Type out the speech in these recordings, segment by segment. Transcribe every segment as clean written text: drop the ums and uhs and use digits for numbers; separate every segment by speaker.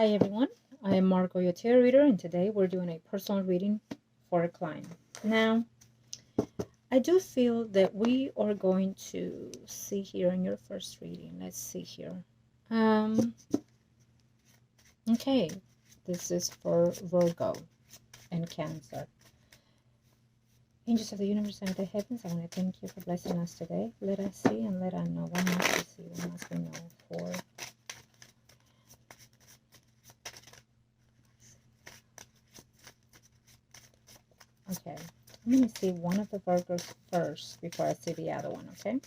Speaker 1: Hi everyone, I am Margo, your tarot reader, and today we're doing a personal reading for a client. Now, I do feel that we are going to see here in your first reading. Let's see here. Okay, this is for Virgo and Cancer. Angels of the universe and the heavens, I want to thank you for blessing us today. Let us see and let us know. What must we see? What must we know for Okay, I'm going to see one of the Virgos first before I see the other one, okay?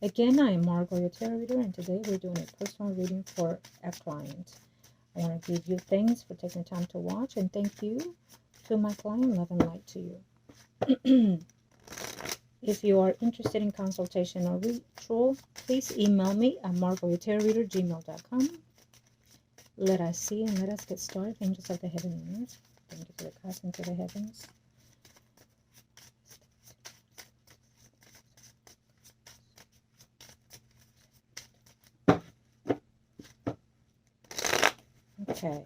Speaker 1: Again, I am Margo, your tarot reader, and today we're doing a personal reading for a client. I want to give you thanks for taking the time to watch, and thank you to my client, love and light to you. If you are interested in consultation or ritual, please email me at margourtarotreader@gmail.com. Let us see and let us get started. Angels of the heavens, thank you for the pass into the heavens. Okay,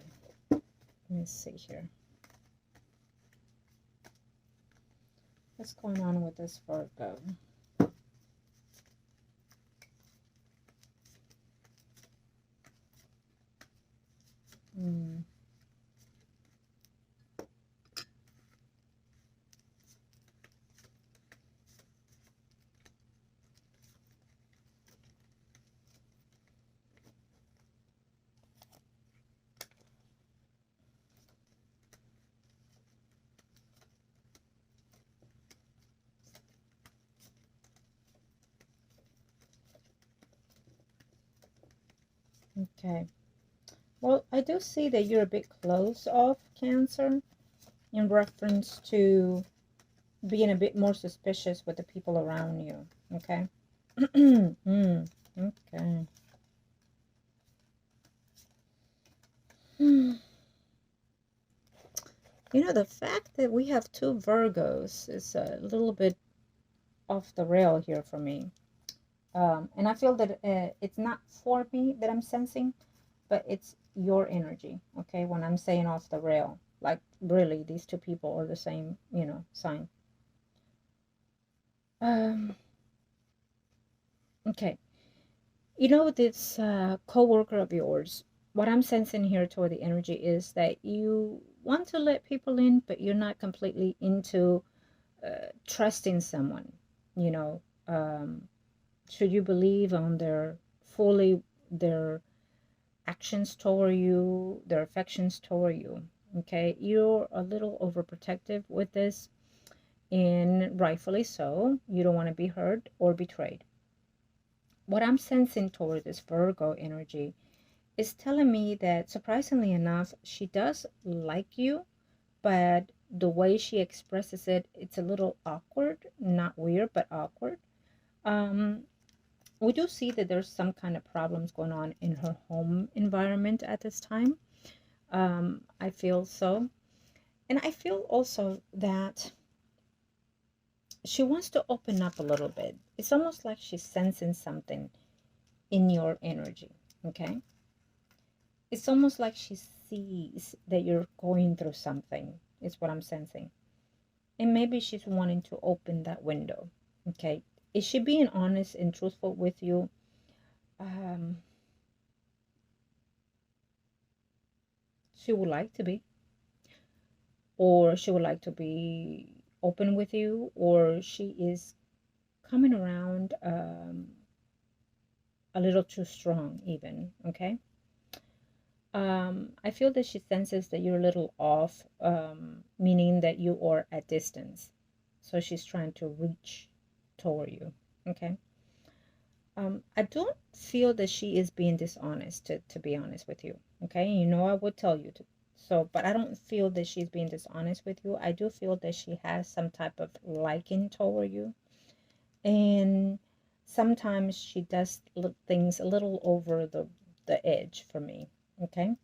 Speaker 1: let me see here. What's going on with this Virgo? Okay. Well, I do see that you're a bit close off, Cancer, in reference to being a bit more suspicious with the people around you. Okay. Okay. You know, the fact that we have two Virgos is a little bit off the rail here for me. And I feel that it's not for me that I'm sensing, but it's your energy, okay? When I'm saying off the rail, like really, these two people are the same, sign. Okay. You know, this co-worker of yours, what I'm sensing here toward the energy is that you want to let people in, but you're not completely into trusting someone, you know. Should you believe on their actions toward you, their affections toward you, okay? You're a little overprotective with this, and rightfully so. You don't want to be hurt or betrayed. What I'm sensing toward this Virgo energy is telling me that, surprisingly enough, she does like you, but the way she expresses it, it's a little awkward. Not weird, but awkward. We do see that there's some kind of problems going on in her home environment at this time. I feel so. And I feel also that she wants to open up a little bit. It's almost like she's sensing something in your energy, okay? It's almost like she sees that you're going through something, is what I'm sensing. And maybe she's wanting to open that window, okay? Is she being honest and truthful with you? She would like to be. Or she would like to be open with you, or she is coming around a little too strong even, okay? I feel that she senses that you're a little off, meaning that you are at distance. So she's trying to reach toward you, okay? I don't feel that she is being dishonest, to be honest with you, okay? You know, I would tell you to. So, but I don't feel that she's being dishonest with you. I do feel that she has some type of liking toward you. And sometimes she does things a little over the edge for me, okay?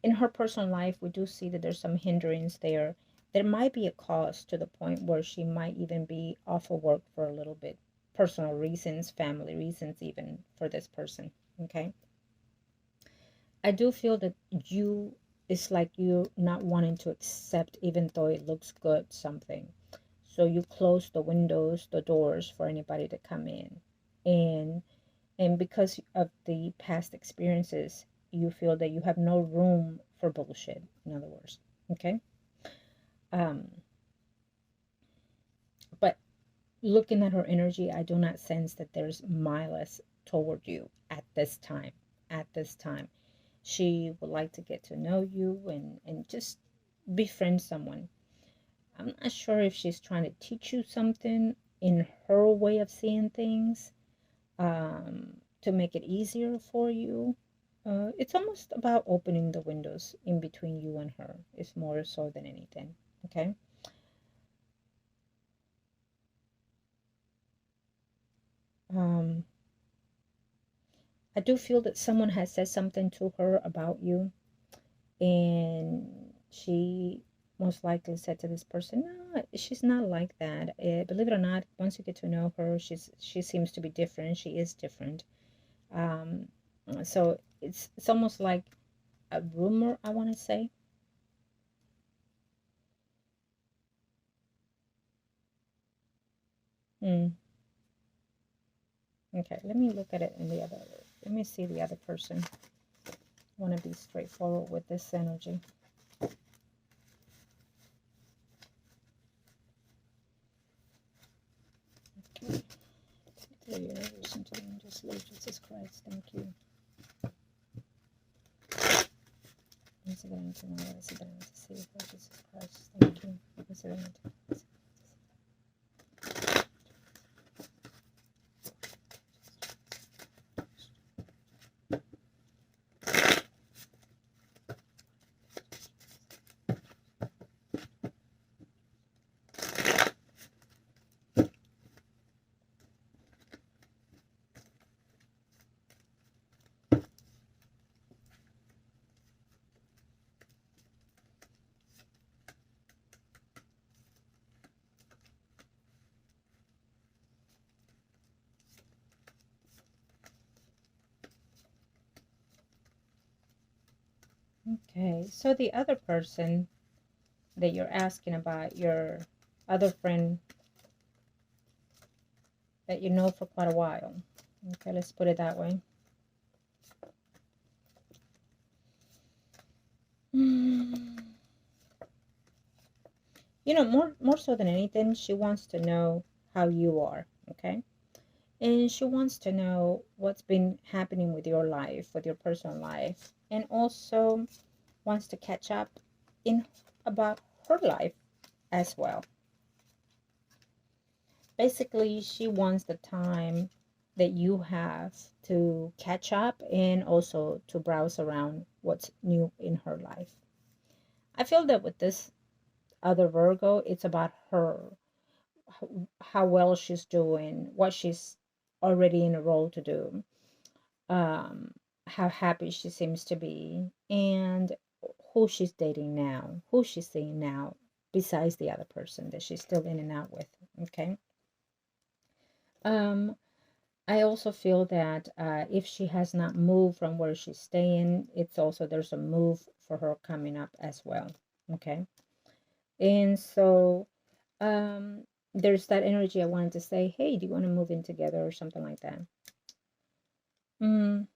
Speaker 1: In her personal life, we do see that there's some hindrance there. There might be a cause to the point where she might even be off of work for a little bit. Personal reasons, family reasons even for this person, okay? I do feel that it's like you not wanting to accept, even though it looks good, something. So you close the windows, the doors for anybody to come in. And because of the past experiences, you feel that you have no room for bullshit, in other words. Okay? Um, but looking at her energy, I do not sense that there's malice toward you at this time. At this time, she would like to get to know you and just befriend someone. I'm not sure if she's trying to teach you something in her way of seeing things, to make it easier for you. It's almost about opening the windows in between you and her. It's more so than anything. Okay. Um, I do feel that someone has said something to her about you, and she most likely said to this person, "No, she's not like that." Believe it or not, once you get to know her, she seems to be different. She is different. Um, so it's almost like a rumor, I want to say. Hmm. Okay, let me look at it in the other. Let me see the other person. I want to be straightforward with this energy. Okay. Clear your ears until you just Lord Jesus Christ. Thank you. Once again, to know once again to see Lord Jesus Christ. Thank you. Once again. Okay, so the other person that you're asking about, your other friend that you know for quite a while. Okay, let's put it that way. You know, more so than anything, she wants to know how you are, okay? And she wants to know what's been happening with your life, with your personal life, and also wants to catch up in about her life as well. Basically, she wants the time that you have to catch up and also to browse around what's new in her life. I feel that with this other Virgo, it's about her, how well she's doing, what she's already in a role to do, um, how happy she seems to be, and who she's dating now, who she's seeing now, besides the other person that she's still in and out with. Okay. Um, I also feel that if she has not moved from where she's staying, it's also there's a move for her coming up as well. Okay. And so there's that energy. I wanted to say, hey, do you want to move in together or something like that? Mm,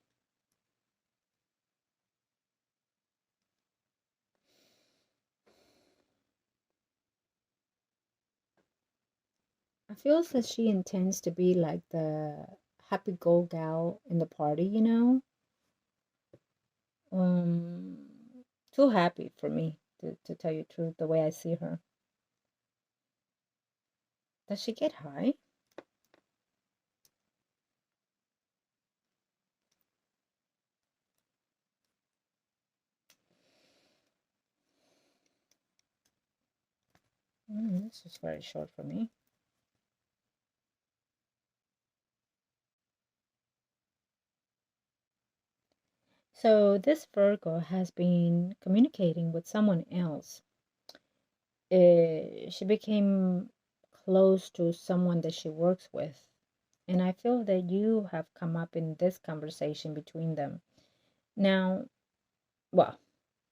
Speaker 1: I feel that she intends to be like the happy go gal in the party, you know? Um, too happy for me to tell you the truth, the way I see her. Does she get high? This is very short for me. So this Virgo has been communicating with someone else. She became close to someone that she works with. And I feel that you have come up in this conversation between them. Now, well,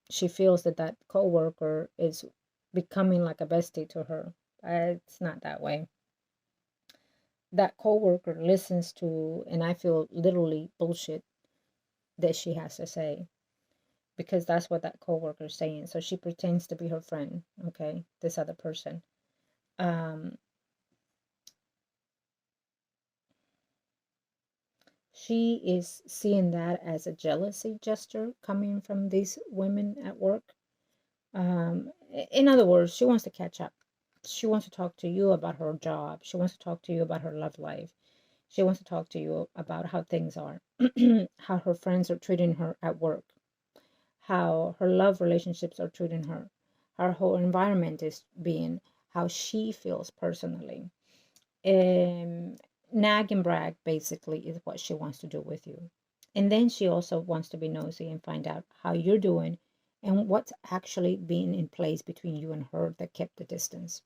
Speaker 1: she feels that that coworker is becoming like a bestie to her. It's not that way. That coworker listens to, and I feel literally bullshit that she has to say, because that's what that coworker is saying. So she pretends to be her friend, okay? This other person. Um, she is seeing that as a jealousy gesture coming from these women at work. In other words, she wants to catch up. She wants to talk to you about her job. She wants to talk to you about her love life. She wants to talk to you about how things are, how her friends are treating her at work, how her love relationships are treating her, her whole environment is being, how she feels personally. Um, Nag and brag basically is what she wants to do with you. And then she also wants to be nosy and find out how you're doing and what's actually being in place between you and her that kept the distance.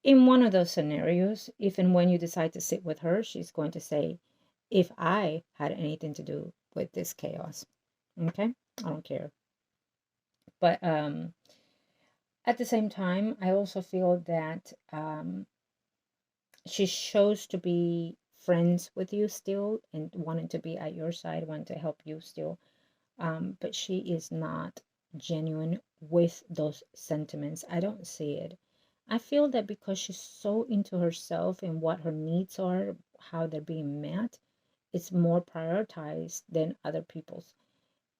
Speaker 1: In one of those scenarios, if and when you decide to sit with her, she's going to say, if I had anything to do with this chaos. Okay? I don't care. But at the same time, I also feel that she shows to be friends with you still and wanting to be at your side, wanting to help you still. But she is not genuine with those sentiments. I don't see it. I feel that because she's so into herself and what her needs are, how they're being met, it's more prioritized than other people's.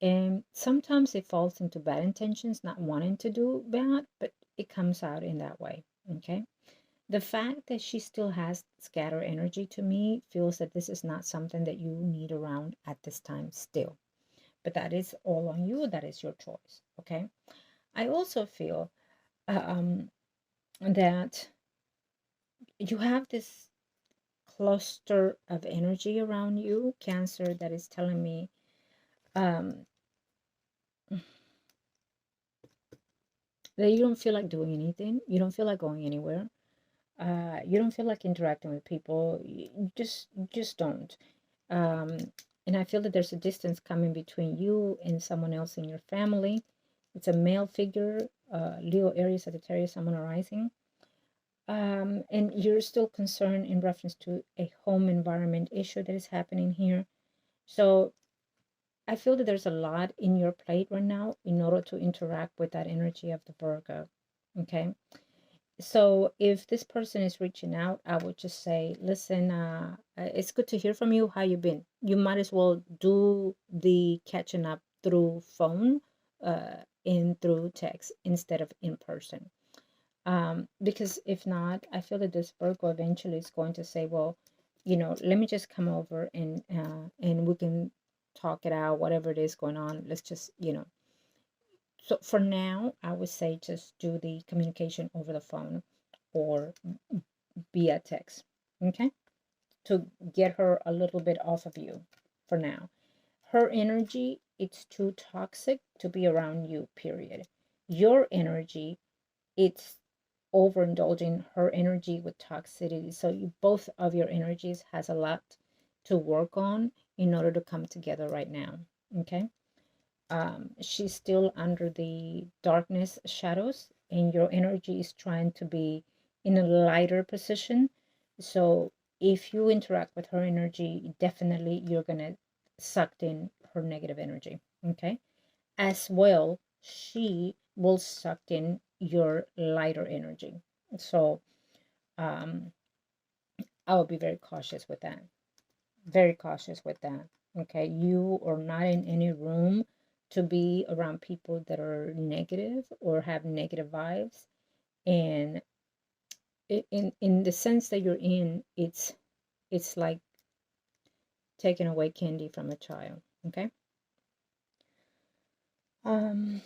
Speaker 1: And sometimes it falls into bad intentions, not wanting to do bad, but it comes out in that way. Okay. The fact that she still has scatter energy to me feels that this is not something that you need around at this time still. But that is all on you. That is your choice. Okay. I also feel that you have this cluster of energy around you, Cancer, that is telling me um, that you don't feel like doing anything. You don't feel like going anywhere. You don't feel like interacting with people. You just don't. Um, and I feel that there's a distance coming between you and someone else in your family. It's a male figure, Leo, Aries, Sagittarius, Sun, Moon, Rising. And you're still concerned in reference to a home environment issue that is happening here. So I feel that there's a lot in your plate right now in order to interact with that energy of the Virgo. Okay. So if this person is reaching out, I would just say, listen, it's good to hear from you. How you been? You might as well do the catching up through phone and through text instead of in person. Because if not, I feel that this Virgo eventually is going to say, well, let me just come over and we can talk it out, whatever it is going on. Let's just. So for now, I would say just do the communication over the phone or via text, okay? To get her a little bit off of you for now. Her energy, it's too toxic to be around you, period. Your energy, it's overindulging her energy with toxicity. So both of your energies has a lot to work on in order to come together right now, okay? She's still under the darkness shadows, and your energy is trying to be in a lighter position. So if you interact with her energy, definitely you're gonna suck in her negative energy. Okay. As well, she will suck in your lighter energy. So um, I will be very cautious with that. Very cautious with that. Okay, you are not in any room to be around people that are negative or have negative vibes. And in the sense that you're in, it's like taking away candy from a child. Okay. Um,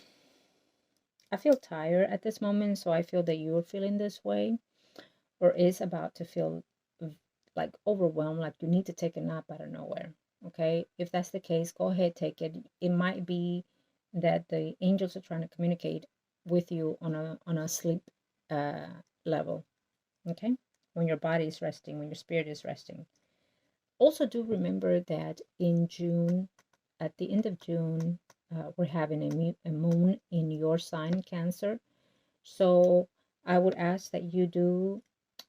Speaker 1: I feel tired at this moment, so I feel that you're feeling this way or is about to feel like overwhelmed, like you need to take a nap out of nowhere. Okay, if that's the case, go ahead, take it. It might be that the angels are trying to communicate with you on a sleep uh, level. Okay, when your body is resting, when your spirit is resting. Also, do remember that in June, at the end of June, we're having a moon in your sign, Cancer. So I would ask that you do,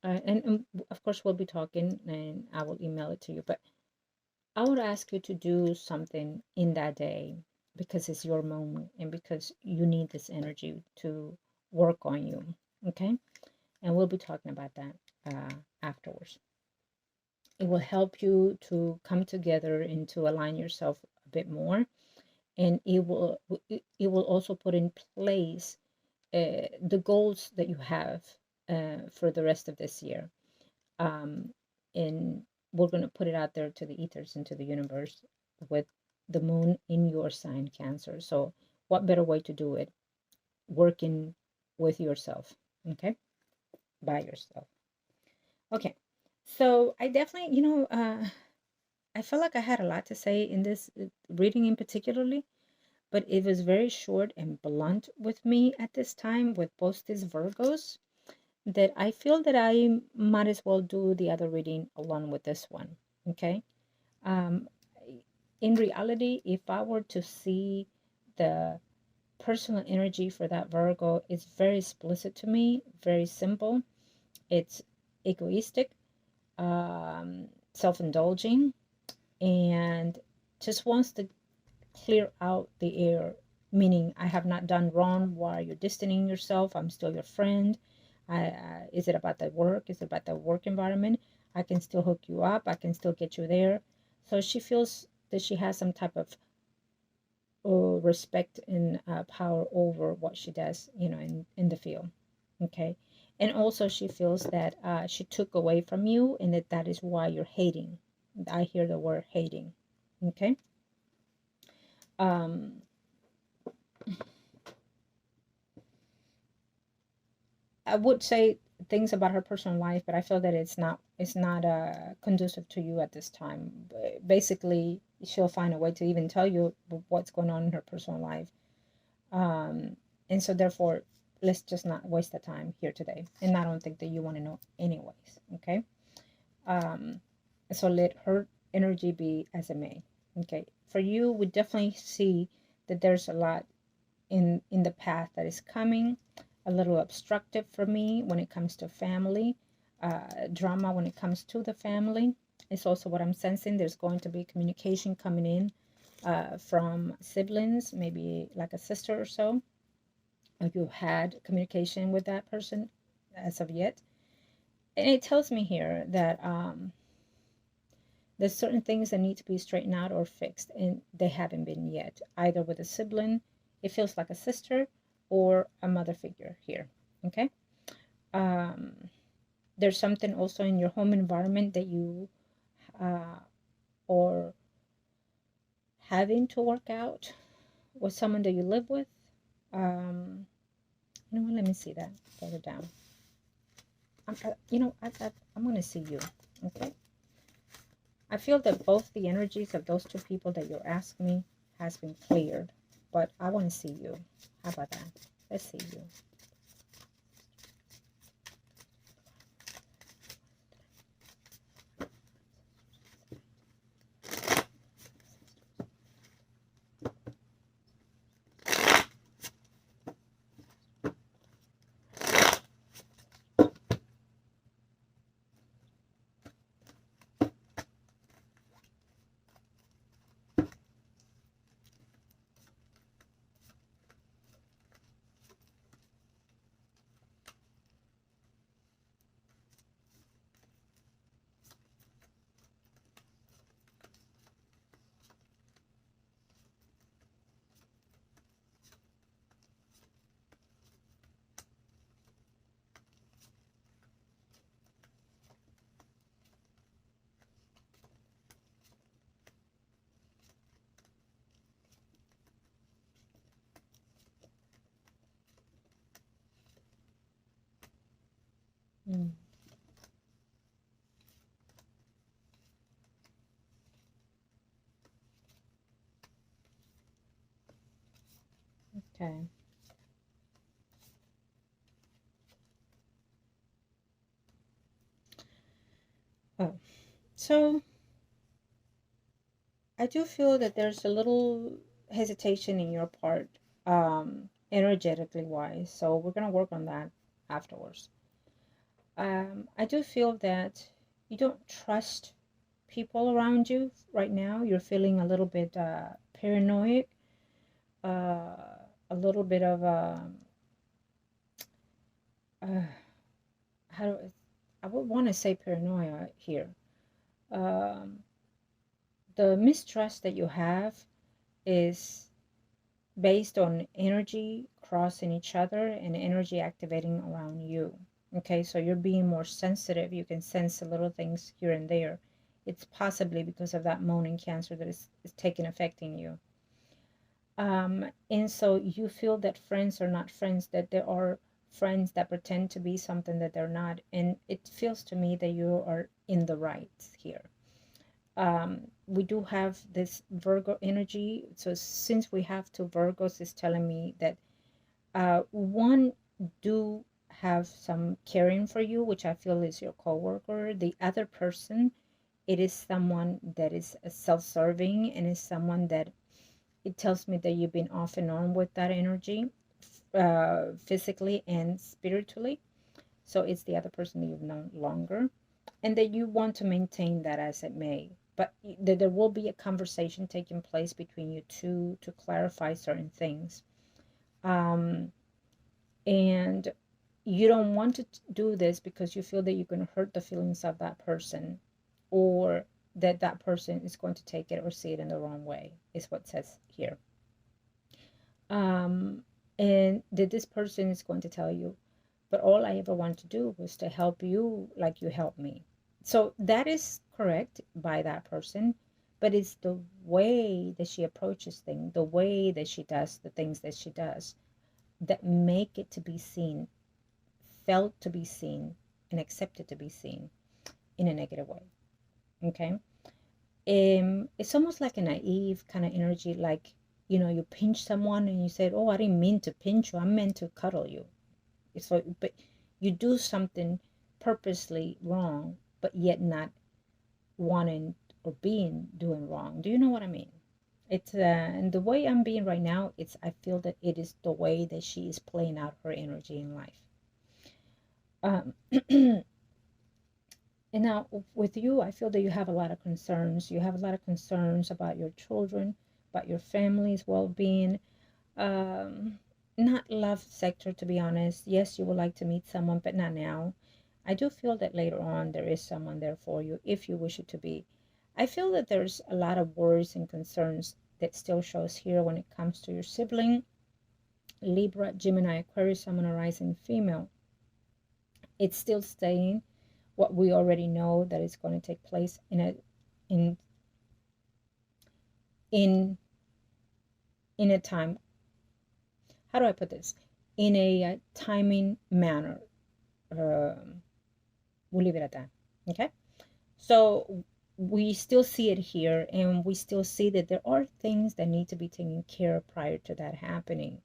Speaker 1: and of course we'll be talking, and I will email it to you. But I would ask you to do something in that day because it's your moment and because you need this energy to work on you. Okay, and we'll be talking about that afterwards. It will help you to come together and to align yourself a bit more, and it will also put in place the goals that you have for the rest of this year. Um, and we're going to put it out there to the ethers, into the universe, with the moon in your sign, Cancer. So what better way to do it? Working with yourself, okay, by yourself. Okay, so I definitely, I felt like I had a lot to say in this reading in particularly, but it was very short and blunt with me at this time with both these Virgos, that I feel that I might as well do the other reading along with this one. Okay. Um, in reality, if I were to see the personal energy for that Virgo, it's very explicit to me, very simple. It's egoistic, self-indulging, and just wants to clear out the air, meaning I have not done wrong. Why are you distancing yourself? I'm still your friend. Is it about the work? Is it about the work environment? I can still hook you up. I can still get you there. So she feels that she has some type of respect and power over what she does, in the field. Okay. And also she feels that she took away from you and that is why you're hating. I hear the word hating. Okay. Um, I would say things about her personal life, but I feel that it's not conducive to you at this time. Basically, she'll find a way to even tell you what's going on in her personal life, um, and so therefore, let's just not waste the time here today. And I don't think that you want to know anyways. Okay, um, so let her energy be as it may. Okay, for you, we definitely see that there's a lot in the path that is coming, a little obstructive for me when it comes to family, drama when it comes to the family. It's also what I'm sensing. There's going to be communication coming in from siblings, maybe like a sister or so. If you had communication with that person as of yet. And it tells me here that there's certain things that need to be straightened out or fixed, and they haven't been yet, either with a sibling, it feels like a sister, or a mother figure here. Okay. Um, there's something also in your home environment that you or having to work out with someone that you live with. Um, you know what? Let me see that further down. I'm going to see you. Okay. I feel that both the energies of those two people that you asked me has been cleared, but I want to see you. How about that? Let's see you. Mm, okay. Oh, so I do feel that there's a little. hesitation in your part, energetically wise. So we're going to work on that afterwards. I do feel that you don't trust people around you right now. You're feeling a little bit paranoid, a little bit of uh, how do I would want to say paranoia here. Um, the mistrust that you have is based on energy crossing each other and energy activating around you. Okay, so you're being more sensitive. You can sense the little things here and there. It's possibly because of that moon in Cancer that is taking effect in you. And so you feel that friends are not friends, that there are friends that pretend to be something that they're not. And it feels to me that you are in the right here. We do have this Virgo energy. So since we have two Virgos, it's telling me that one do have some caring for you, which I feel is your coworker. The other person, it is someone that is self-serving and is someone that it tells me that you've been off and on with that energy, physically and spiritually. So it's the other person that you've known longer, and that you want to maintain that as it may. But there will be a conversation taking place between you two to clarify certain things. Um, and you don't want to do this because you feel that you can hurt the feelings of that person, or that that person is going to take it or see it in the wrong way, is what it says here. Um, and that this person is going to tell you, but all I ever wanted to do was to help you like you helped me. So that is correct by that person, but it's the way that she approaches things, the way that she does the things that she does, that make it to be seen, felt to be seen, and accepted to be seen in a negative way. Okay. It's almost like a naive kind of energy, like, you pinch someone and you said, oh, I didn't mean to pinch you, I meant to cuddle you. So, but you do something purposely wrong, but yet not wanting or being doing wrong. Do you know what I mean? It's and the way I'm being right now, I feel that it is the way that she is playing out her energy in life. Um, and now with you, I feel that you have a lot of concerns. You have a lot of concerns about your children, about your family's well-being. Um, Not love sector, to be honest. Yes, you would like to meet someone, but not now. I do feel that later on there is someone there for you if you wish it to be. I feel that there's a lot of worries and concerns that still shows here when it comes to your sibling, Libra, Gemini, Aquarius, Sun, Moon, Rising, female. It's still saying what we already know, that is going to take place in in in a time. How do I put this? In a timing manner. Um, we'll leave it at that. Okay. So we still see it here, and we still see that there are things that need to be taken care of prior to that happening.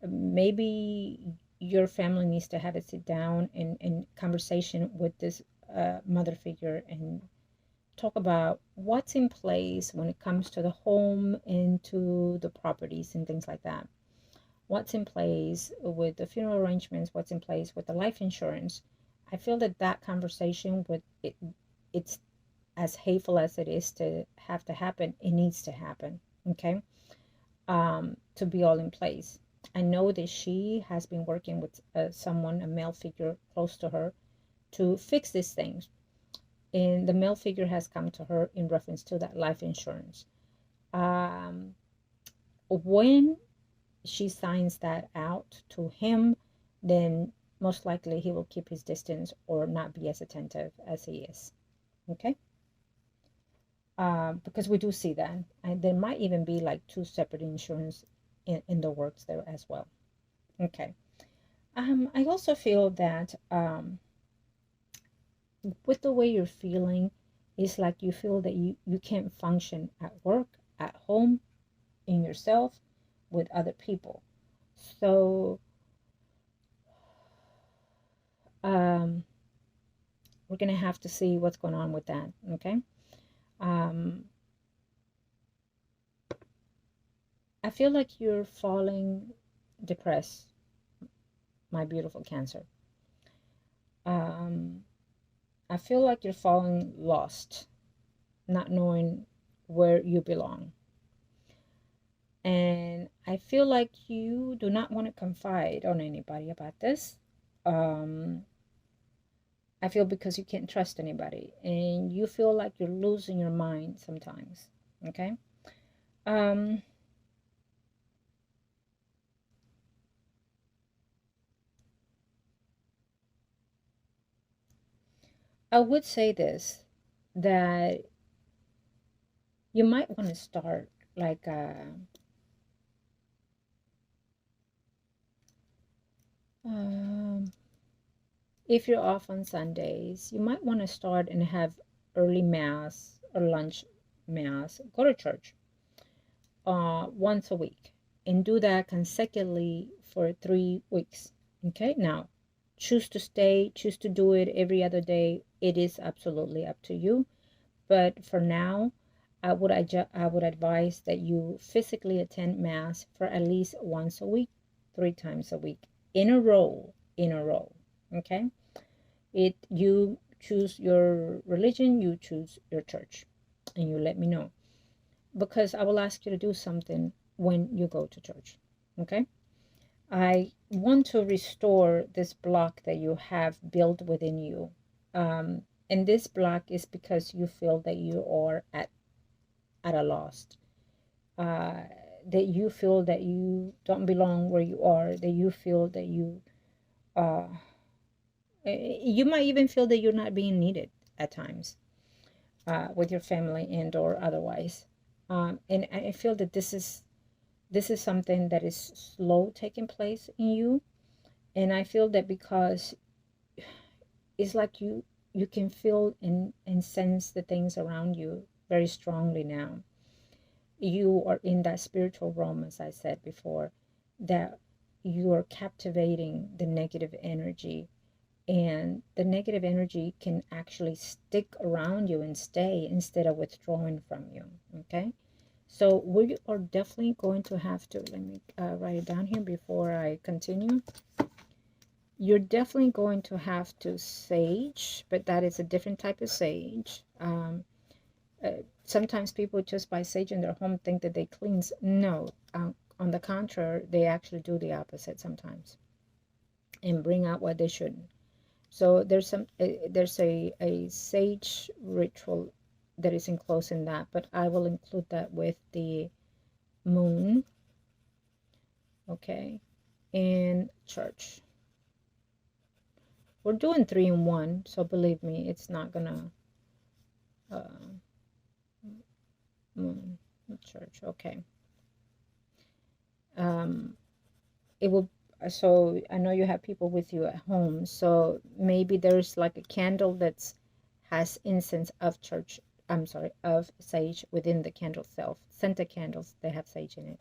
Speaker 1: Maybe your family needs to have a sit down and conversation with this mother figure and talk about what's in place when it comes to the home and to the properties and things like that. What's in place with the funeral arrangements, what's in place with the life insurance. I feel that that conversation with it's as hateful as it is to have to happen, it needs to happen. Okay. To be all in place. I know that she has been working with someone, a male figure close to her, to fix these things. And the male figure has come to her in reference to that life insurance. When she signs that out to him, then most likely he will keep his distance or not be as attentive as he is. Okay. Because we do see that. And there might even be like two separate insurance in the works there as well. Okay. I also feel that with the way you're feeling, it's like you feel that you can't function at work, at home, in yourself, with other people. So um, we're going to have to see what's going on with that. Okay. Um, I feel like you're falling depressed, my beautiful Cancer. Um, I feel like you're falling lost, not knowing where you belong. And I feel like you do not want to confide on anybody about this. Um, I feel because you can't trust anybody and you feel like you're losing your mind sometimes. Okay. Um, I would say this, that you might want to start like um, if you're off on Sundays, you might want to start and have early mass or lunch mass. Go to church once a week and do that consecutively for 3 weeks. Okay, now choose to stay, choose to do it every other day. It is absolutely up to you. But for now, I would advise that you physically attend mass for at least once a week, 3 times a week, in a row, in a row. Okay? It You choose your religion, you choose your church, and you let me know, because I will ask you to do something when you go to church. Okay? I want to restore this block that you have built within you. And this block is because you feel that you are at a loss, uh, that you feel that you don't belong where you are, that you feel that uh, you might even feel that you're not being needed at times, with your family and or otherwise. And I feel that this is something that is slow taking place in you. And I feel that because it's like you can feel and sense the things around you very strongly now. You are in that spiritual realm, as I said before, that you are captivating the negative energy, and the negative energy can actually stick around you and stay instead of withdrawing from you. Okay, so we are definitely going to have to, let me write it down here before I continue. You're definitely going to have to sage, but that is a different type of sage. Sometimes people just by sage in their home think that they cleanse. No, on the contrary, they actually do the opposite sometimes and bring out what they shouldn't. So there's a sage ritual that is enclosed in that, but I will include that with the moon, okay, in church. We're doing 3 in 1, so believe me, it's not gonna uh, moon church. Okay. It will. So I know you have people with you at home, so maybe there's like a candle that's has incense of church. I'm sorry, of sage within the candle itself. Scented candles, they have sage in it,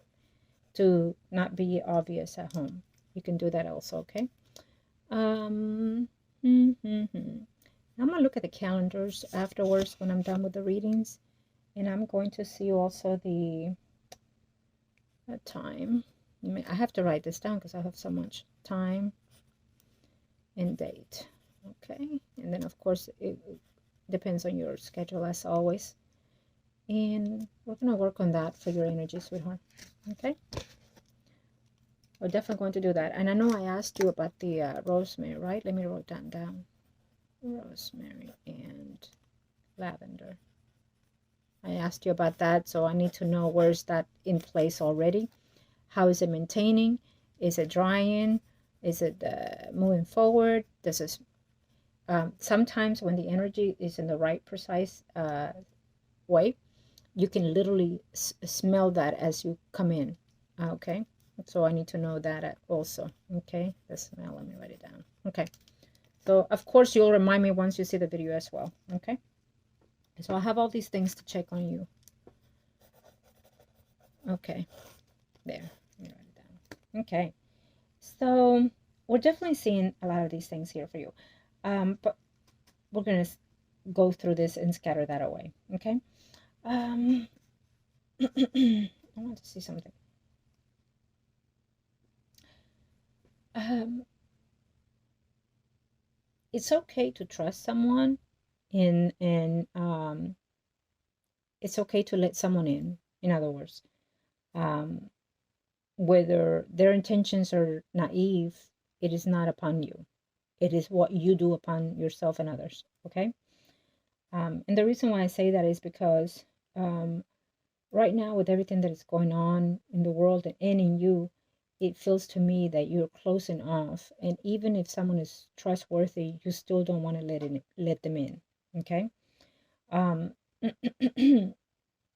Speaker 1: to not be obvious at home. You can do that also. Okay. um I'm gonna look at the calendars afterwards when I'm done with the readings, and I'm going to see also the time. I have to write this down because I have so much time and date. Okay, and then of course it depends on your schedule as always, and we're gonna work on that for your energy, sweetheart. Okay, we're definitely going to do that. And I know I asked you about the rosemary, right? Let me write that down. Rosemary and lavender. I asked you about that, so I need to know, where's that in place already? How is it maintaining? Is it drying? Is it moving forward? Does it sometimes when the energy is in the right precise way, you can literally smell that as you come in. Okay, so I need to know that also. Okay, the smell, let me write it down. Okay, so of course you'll remind me once you see the video as well. Okay, so I have all these things to check on you. Okay, there, let me write it down. Okay, so we're definitely seeing a lot of these things here for you, but we're gonna go through this and scatter that away. Okay. I want to see something. it's okay to trust someone, and it's okay to let someone in other words. um, whether their intentions are naive, it is not upon you. It is what you do upon yourself and others. Okay. And the reason why I say that is because um, right now, with everything that is going on in the world and in you, it feels to me that you're closing off. And even if someone is trustworthy, you still don't want to let them in. Okay. Um,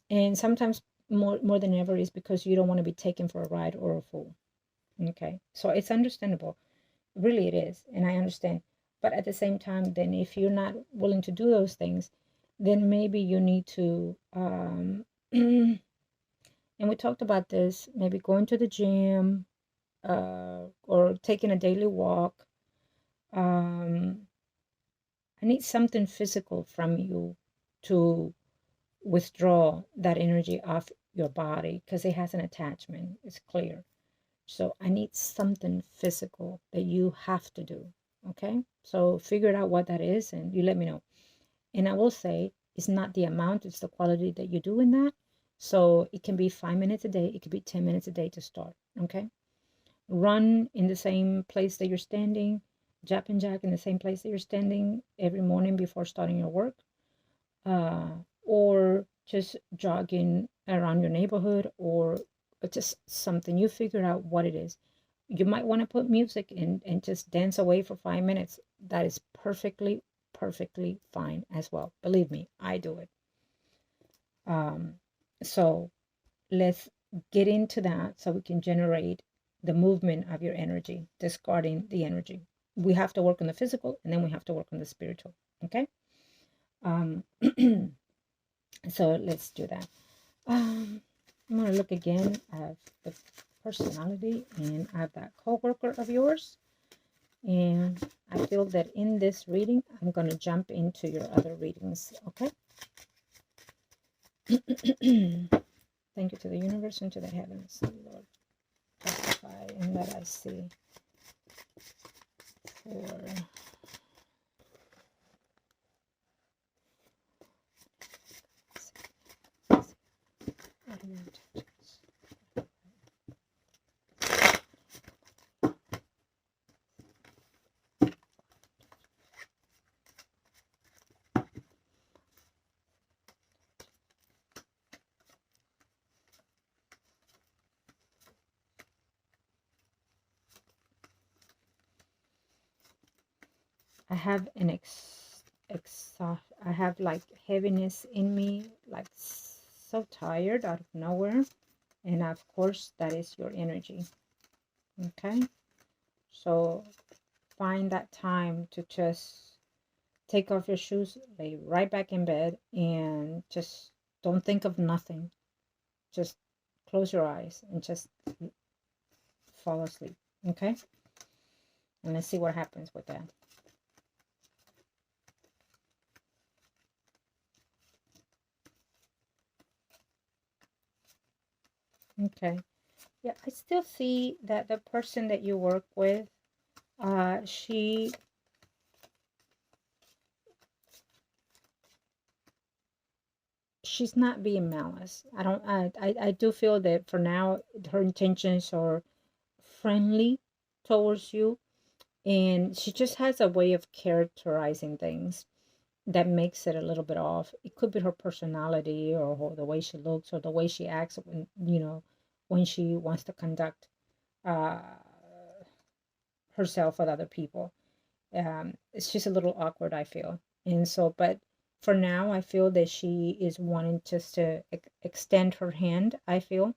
Speaker 1: and sometimes more than ever is because you don't want to be taken for a ride or a fool. Okay. So it's understandable. Really, it is. And I understand. But at the same time, then if you're not willing to do those things, then maybe you need to, and we talked about this, maybe going to the gym, or taking a daily walk. Um, I need something physical from you to withdraw that energy off your body because it has an attachment. It's clear. So I need something physical that you have to do. Okay. So figure out what that is and you let me know. And I will say it's not the amount, it's the quality that you do in that. So it can be 5 minutes a day, it could be 10 minutes a day to start. Okay. Run in the same place that you're standing, jumping jack in the same place that you're standing every morning before starting your work. Or just jogging around your neighborhood, or just something you figure out what it is. You might want to put music in and just dance away for 5 minutes. That is perfectly fine as well. Believe me, I do it. So let's get into that so we can generate the movement of your energy, discarding the energy. We have to work on the physical and then we have to work on the spiritual. Okay. Um, so let's do that. I'm going to look again at the personality, and I have that co-worker of yours. And I feel that in this reading, I'm going to jump into your other readings. Okay. Thank you to the universe and to the heavens, Lord. Justify and that I see for I have an I have like heaviness in me, like so tired out of nowhere. And of course, that is your energy. Okay. So find that time to just take off your shoes, lay right back in bed, and just don't think of nothing. Just close your eyes and just fall asleep. Okay. And let's see what happens with that. Okay. Yeah, I still see that the person that you work with, she's not being malice. I do feel that for now her intentions are friendly towards you, and she just has a way of characterizing things that makes it a little bit off. It could be her personality or the way she looks or the way she acts when, when she wants to conduct uh, herself with other people. It's just a little awkward, I feel. And so, but for now, I feel that she is wanting just to extend her hand, I feel.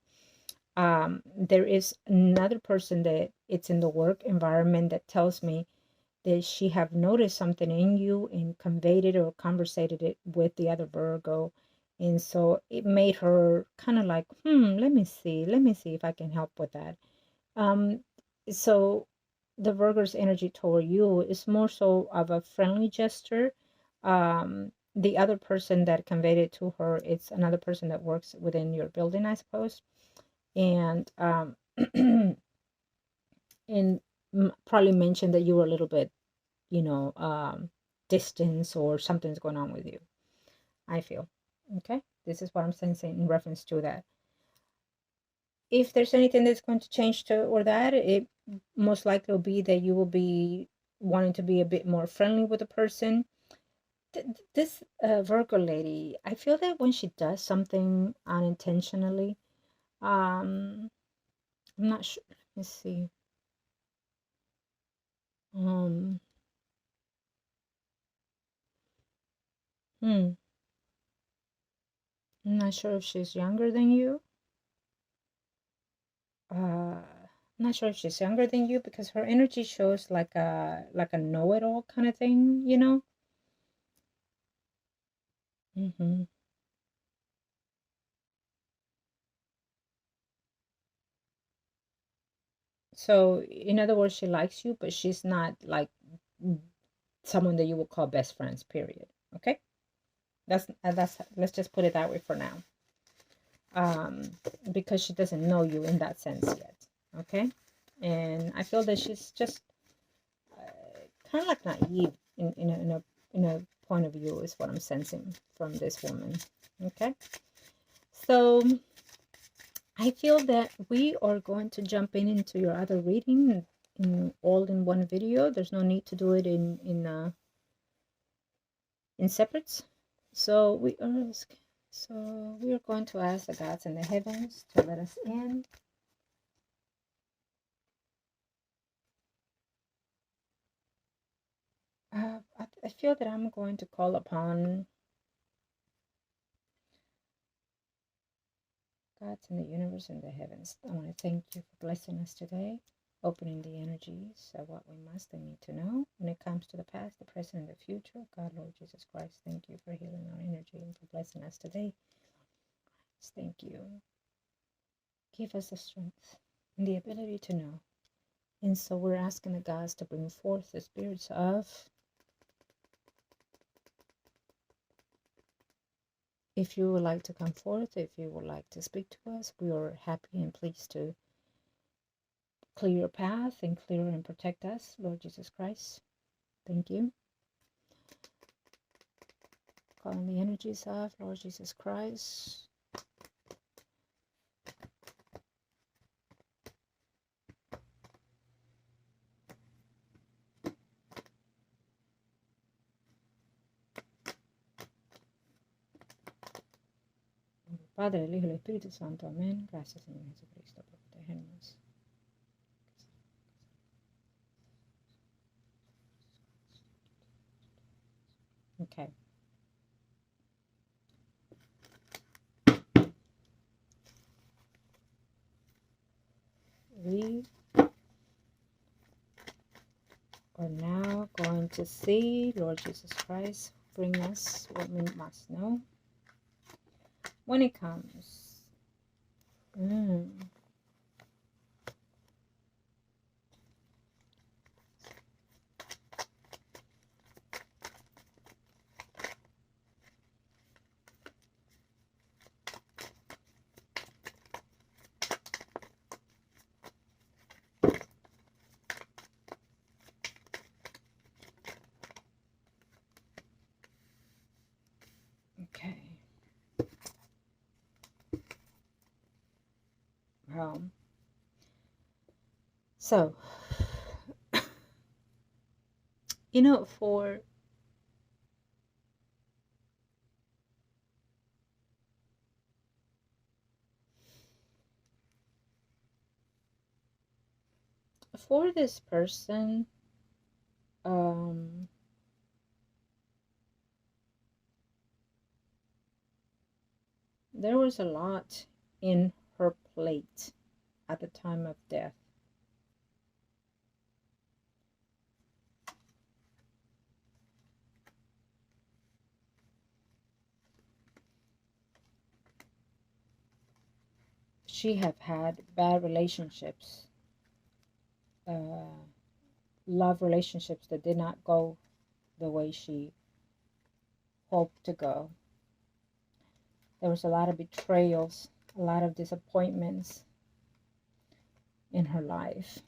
Speaker 1: There is another person that it's in the work environment that tells me that she have noticed something in you and conveyed it or conversated it with the other Virgo. And so it made her kind of like, let me see if I can help with that. Um, so the Virgo's energy toward you is more so of a friendly gesture. The other person that conveyed it to her, it's another person that works within your building, I suppose. And and probably mentioned that you were a little bit, you know, distance or something's going on with you. I feel. Okay. This is what I'm sensing in reference to that. If there's anything that's going to change to or that, it most likely will be that you will be wanting to be a bit more friendly with the person. This Virgo lady, I feel that when she does something unintentionally, I'm not sure. Let's see. Um, I'm not sure if she's younger than you. I'm not sure if she's younger than you because her energy shows like a know-it-all kind of thing, you know? hmm So, in other words, she likes you, but she's not like someone that you would call best friends, period. Okay? That's let's just put it that way for now. Um, because she doesn't know you in that sense yet. Okay? And I feel that she's just kind of like naive in a point of view is what I'm sensing from this woman. Okay? So I feel that we are going to jump into your other reading in all in one video. There's no need to do it in separates. So we are going to ask the gods in the heavens to let us in. I feel that I'm going to call upon gods in the universe and the heavens. I want to thank you for blessing us today, opening the energies of what we must and need to know when it comes to the past, the present, and the future. God, Lord Jesus Christ, thank you for healing our energy and for blessing us today. Thank you. Give us the strength and the ability to know. And so we're asking the gods to bring forth the spirits of, if you would like to come forth, if you would like to speak to us, we are happy and pleased to clear your path and clear and protect us, Lord Jesus Christ. Thank you. Calling the energies of Lord Jesus Christ. Padre, el Hijo y el Espíritu Santo. Amén. Gracias, Señor Jesucristo, por protegernos. Okay. We are now going to see Lord Jesus Christ bring us what we must know when it comes. Okay. So, you know, for this person, there was a lot in her plate at the time of death. She have had bad relationships, love relationships that did not go the way she hoped to go. There was a lot of betrayals, a lot of disappointments in her life.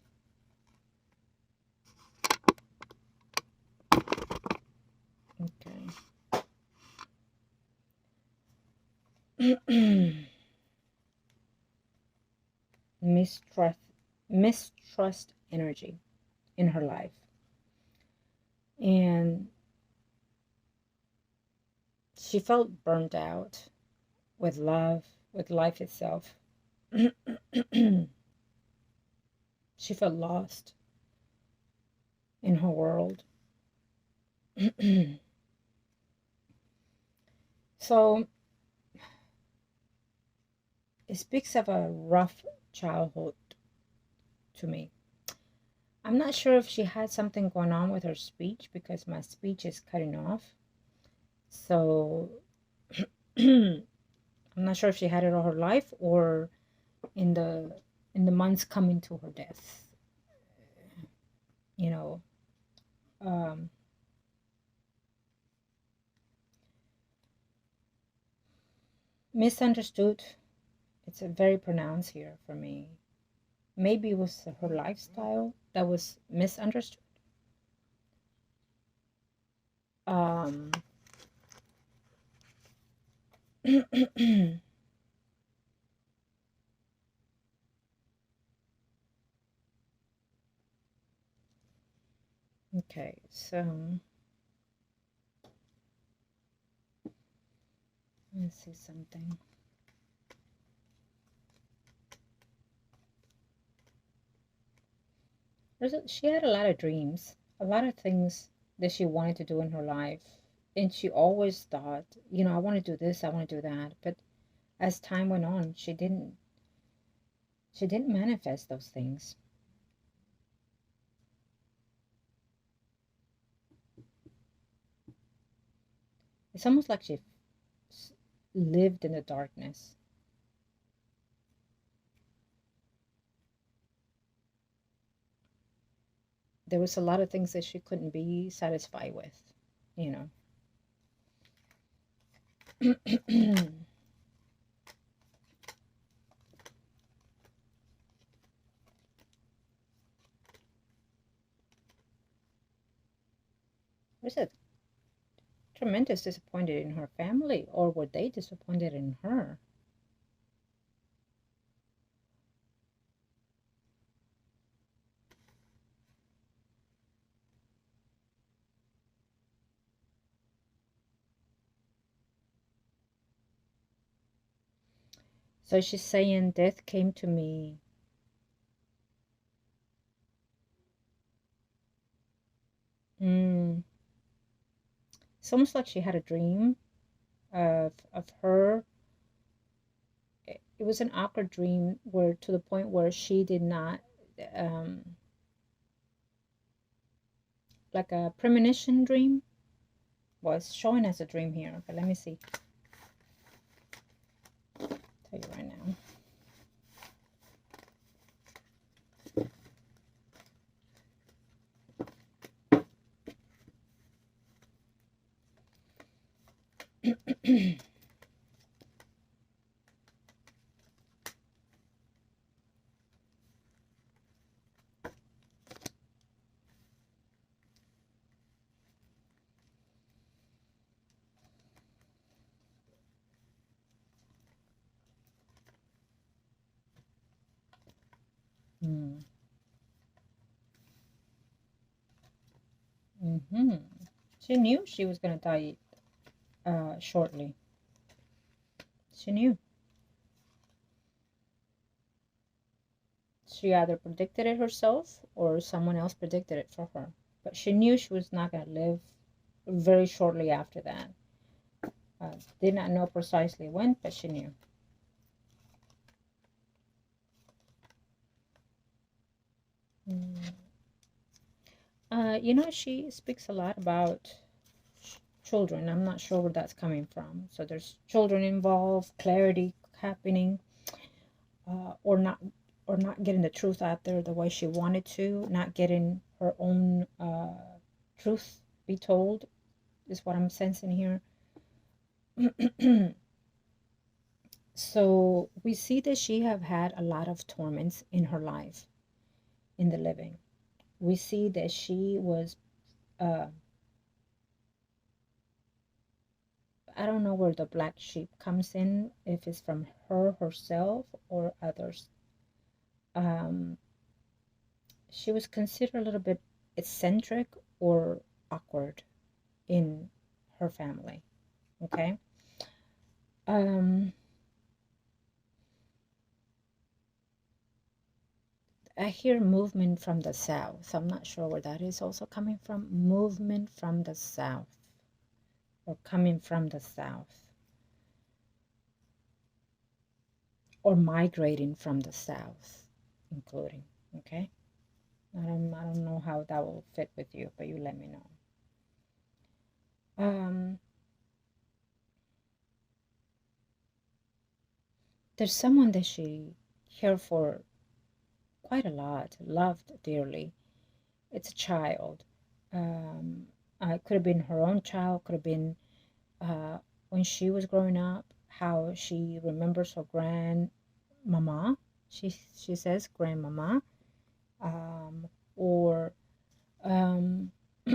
Speaker 1: mistrust energy in her life. And she felt burnt out with love, with life itself. She felt lost in her world. So it speaks of a rough childhood to me. I'm not sure if she had something going on with her speech because my speech is cutting off. So I'm not sure if she had it all her life or in the months coming to her death. You know, um, misunderstood. It's a very pronounced here for me. Maybe it was her lifestyle that was misunderstood. Um, okay, so let's see something. She had a lot of dreams, a lot of things that she wanted to do in her life. And she always thought, I want to do this, I want to do that. But as time went on, she didn't manifest those things. It's almost like she lived in the darkness. There was a lot of things that she couldn't be satisfied with, you know. Was it tremendous disappointed in her family, or were they disappointed in her? So she's saying death came to me. Mm. It's almost like she had a dream of her. It was an awkward dream where to the point where she did not um, like a premonition dream was showing as a dream here. Okay, let me see. Tell you right now. Hmm. Mm-hmm. She knew she was going to die shortly. She knew. She either predicted it herself or someone else predicted it for her. But she knew she was not going to live very shortly after that. Did not know precisely when, but she knew. She speaks a lot about children. I'm not sure where that's coming from. So there's children involved, clarity happening, or not getting the truth out there the way she wanted to, not getting her own truth be told, is what I'm sensing here. So we see that she have had a lot of torments in her life, in the living. We see that she was I don't know where the black sheep comes in, if it's from her herself or others. Um, she was considered a little bit eccentric or awkward in her family. Okay. Um, I hear movement from the south. I'm not sure where that is also coming from. Movement from the south, or coming from the south, or migrating from the south, including. Okay. I don't know how that will fit with you, but you let me know. Um, there's someone that she cared for quite a lot, loved dearly. It's a child. Um, it could have been her own child, could have been when she was growing up, how she remembers her grandmama. She says grandmama, um, or um, how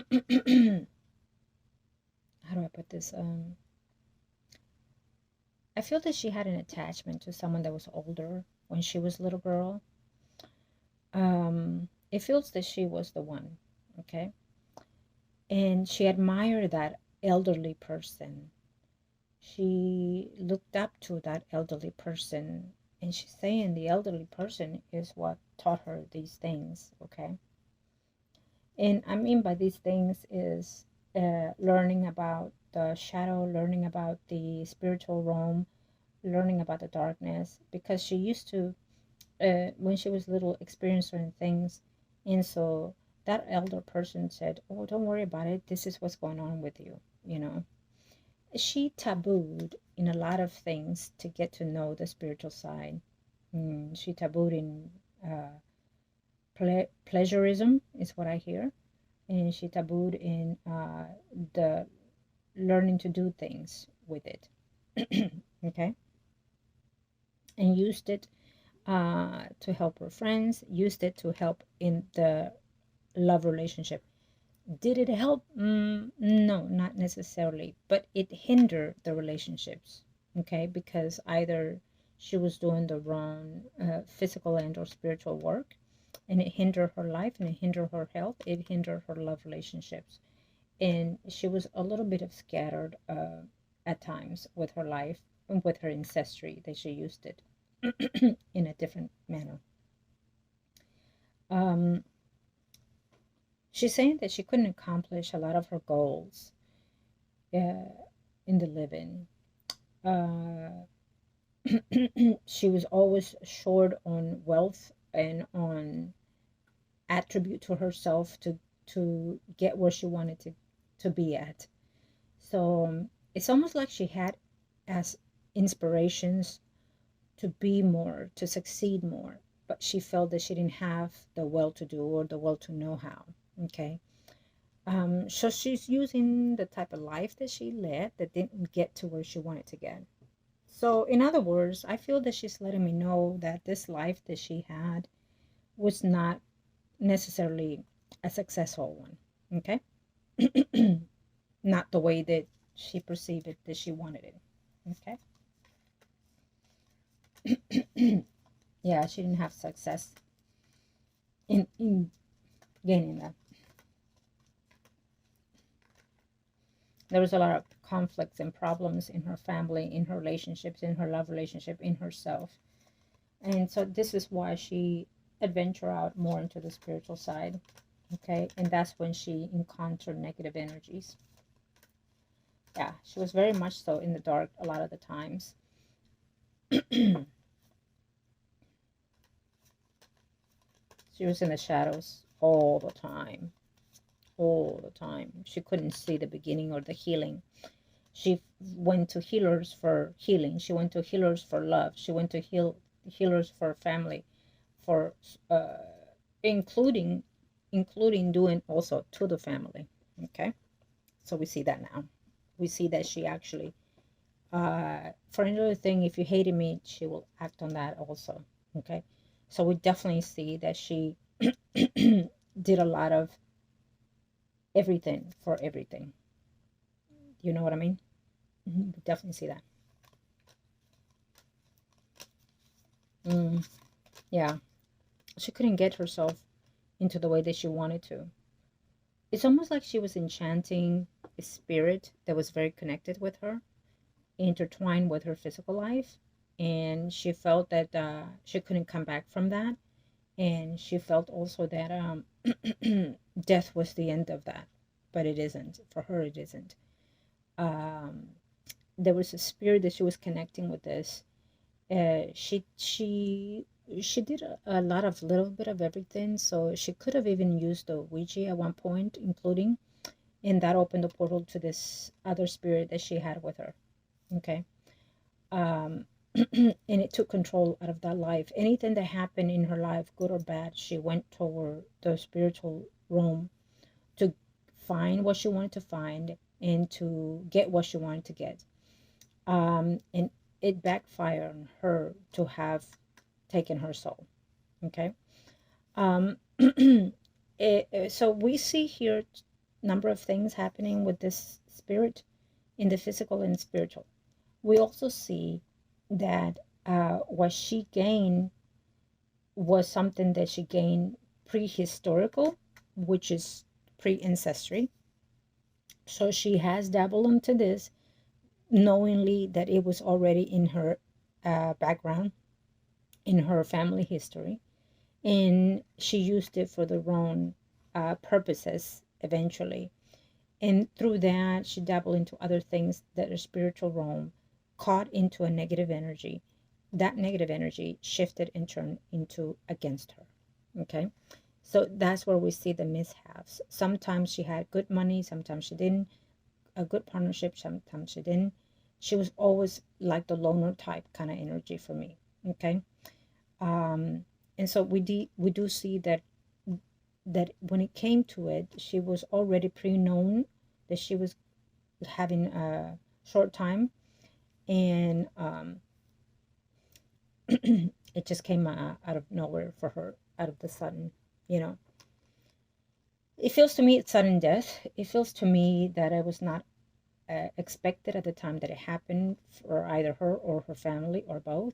Speaker 1: do I put this? I feel that she had an attachment to someone that was older when she was a little girl. It feels that she was the one, okay? And she admired that elderly person. She looked up to that elderly person, and she's saying the elderly person is what taught her these things, okay? And I mean by these things is learning about the shadow, learning about the spiritual realm, learning about the darkness, because she used to, when she was little, experience certain things. And so that elder person said, oh, don't worry about it. This is what's going on with you, you know. She tabooed in a lot of things to get to know the spiritual side. She tabooed in pleasurism, is what I hear. And she tabooed in the learning to do things with it. Okay. And used it to help her friends, used it to help in the love relationship. Did it help? No, not necessarily, but it hindered the relationships, okay? Because either she was doing the wrong physical and or spiritual work, and it hindered her life, and it hindered her health, it hindered her love relationships. And she was a little bit of scattered at times with her life and with her ancestry that she used it in a different manner. Um, she's saying that she couldn't accomplish a lot of her goals in the living. Uh, she was always short on wealth and on attribute to herself to get where she wanted to be at. So it's almost like she had as inspirations to be more, to succeed more, but she felt that she didn't have the will to do or the will to know how. Okay. So she's using the type of life that she led that didn't get to where she wanted to get. So, in other words, I feel that she's letting me know that this life that she had was not necessarily a successful one. Okay. Not the way that she perceived it, that she wanted it. Okay. Yeah, she didn't have success in gaining that. There was a lot of conflicts and problems in her family, in her relationships, in her love relationship, in herself. And so this is why she adventured out more into the spiritual side. Okay. And that's when she encountered negative energies. Yeah, she was very much so in the dark a lot of the times. She was in the shadows all the time. All the time. She couldn't see the beginning or the healing. She went to healers for healing. She went to healers for love. She went to healers for family, for including doing also to the family. Okay, so we see that now. We see that she actually, for another thing, if you hated me, she will act on that also. Okay, so we definitely see that she did a lot of everything for everything. You know what I mean? We definitely see that. Yeah, she couldn't get herself into the way that she wanted to. It's almost like she was enchanting a spirit that was very connected with her, intertwined with her physical life, and she felt that she couldn't come back from that, and she felt also that death was the end of that, but it isn't. For her, it isn't. Um, there was a spirit that she was connecting with this. She did a lot of little bit of everything, so she could have even used the Ouija at one point, including, and that opened the portal to this other spirit that she had with her. Okay. um, and it took control out of that life. Anything that happened in her life, good or bad, she went toward the spiritual realm to find what she wanted to find and to get what she wanted to get. And it backfired on her to have taken her soul. Okay. Um, so we see here number of things happening with this spirit in the physical and spiritual. We also see that what she gained was something that she gained prehistorical, which is pre-ancestry. So she has dabbled into this, knowingly that it was already in her background, in her family history, and she used it for the wrong purposes eventually. And through that, she dabbled into other things that are spiritual realm, caught into a negative energy. That negative energy shifted and turned into against her. Okay. So that's where we see the mishaps. Sometimes she had good money, sometimes she didn't, a good partnership, sometimes she didn't. She was always like the loner type kind of energy for me. Okay. Um, and so we do see that when it came to it, she was already pre-known that she was having a short time, and it just came out of nowhere for her, out of the sudden. You know, it feels to me it's sudden death. It feels to me that it was not expected at the time that it happened for either her or her family or both.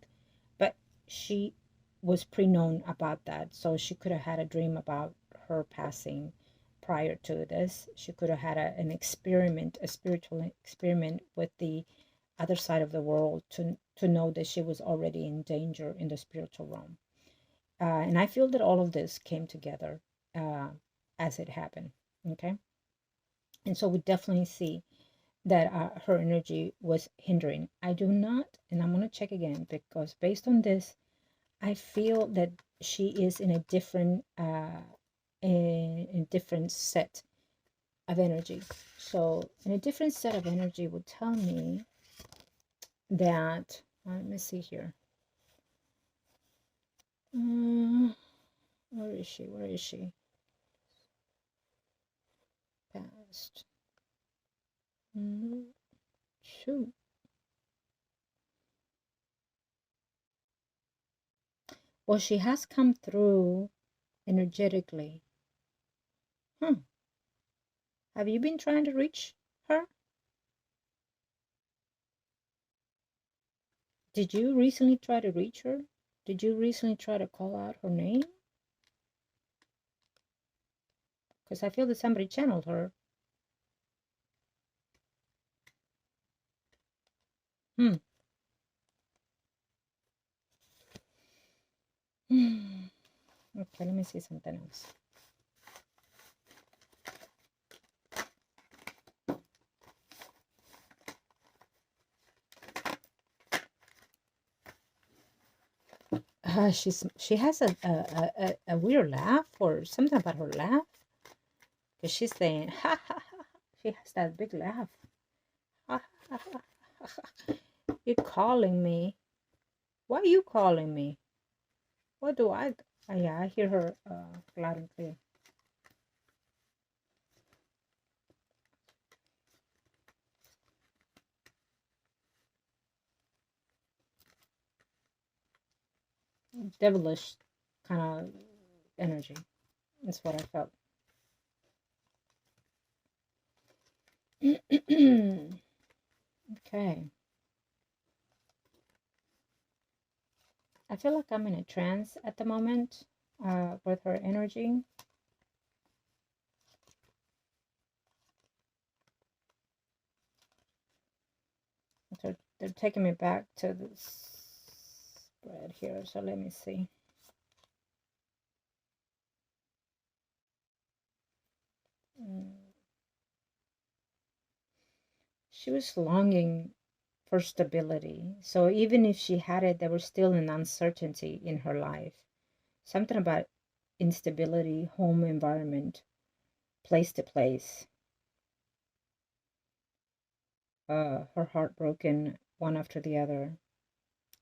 Speaker 1: But she was pre-known about that, so she could have had a dream about her passing prior to this. She could have had an experiment, a spiritual experiment with the other side of the world to know that she was already in danger in the spiritual realm. And I feel that all of this came together uh, as it happened. Okay. And so we definitely see that her energy was hindering. I do not, and I'm going to check again because based on this, I feel that she is in a different set of energy. So, in a different set of energy would tell me that. Let me see here. Where is she? Where is she? Past. Shoot. Well, she has come through energetically. Hmm. Have you been trying to reach her? Did you recently try to reach her? Did you recently try to call out her name? Because I feel that somebody channeled her. Hmm. Okay, let me see something else. She has a weird laugh or something about her laugh. Because she's saying, ha ha ha. She has that big laugh. Ha ha ha ha. You're calling me. Why are you calling me? What do I? Yeah, I hear her loud and clear. Devilish kind of energy. That's what I felt. Okay. I feel like I'm in a trance at the moment with her energy. They're taking me back to this spread here, so let me see. She was longing for stability. So even if she had it, there was still an uncertainty in her life. Something about instability, home environment, place to place. Her heart broken one after the other.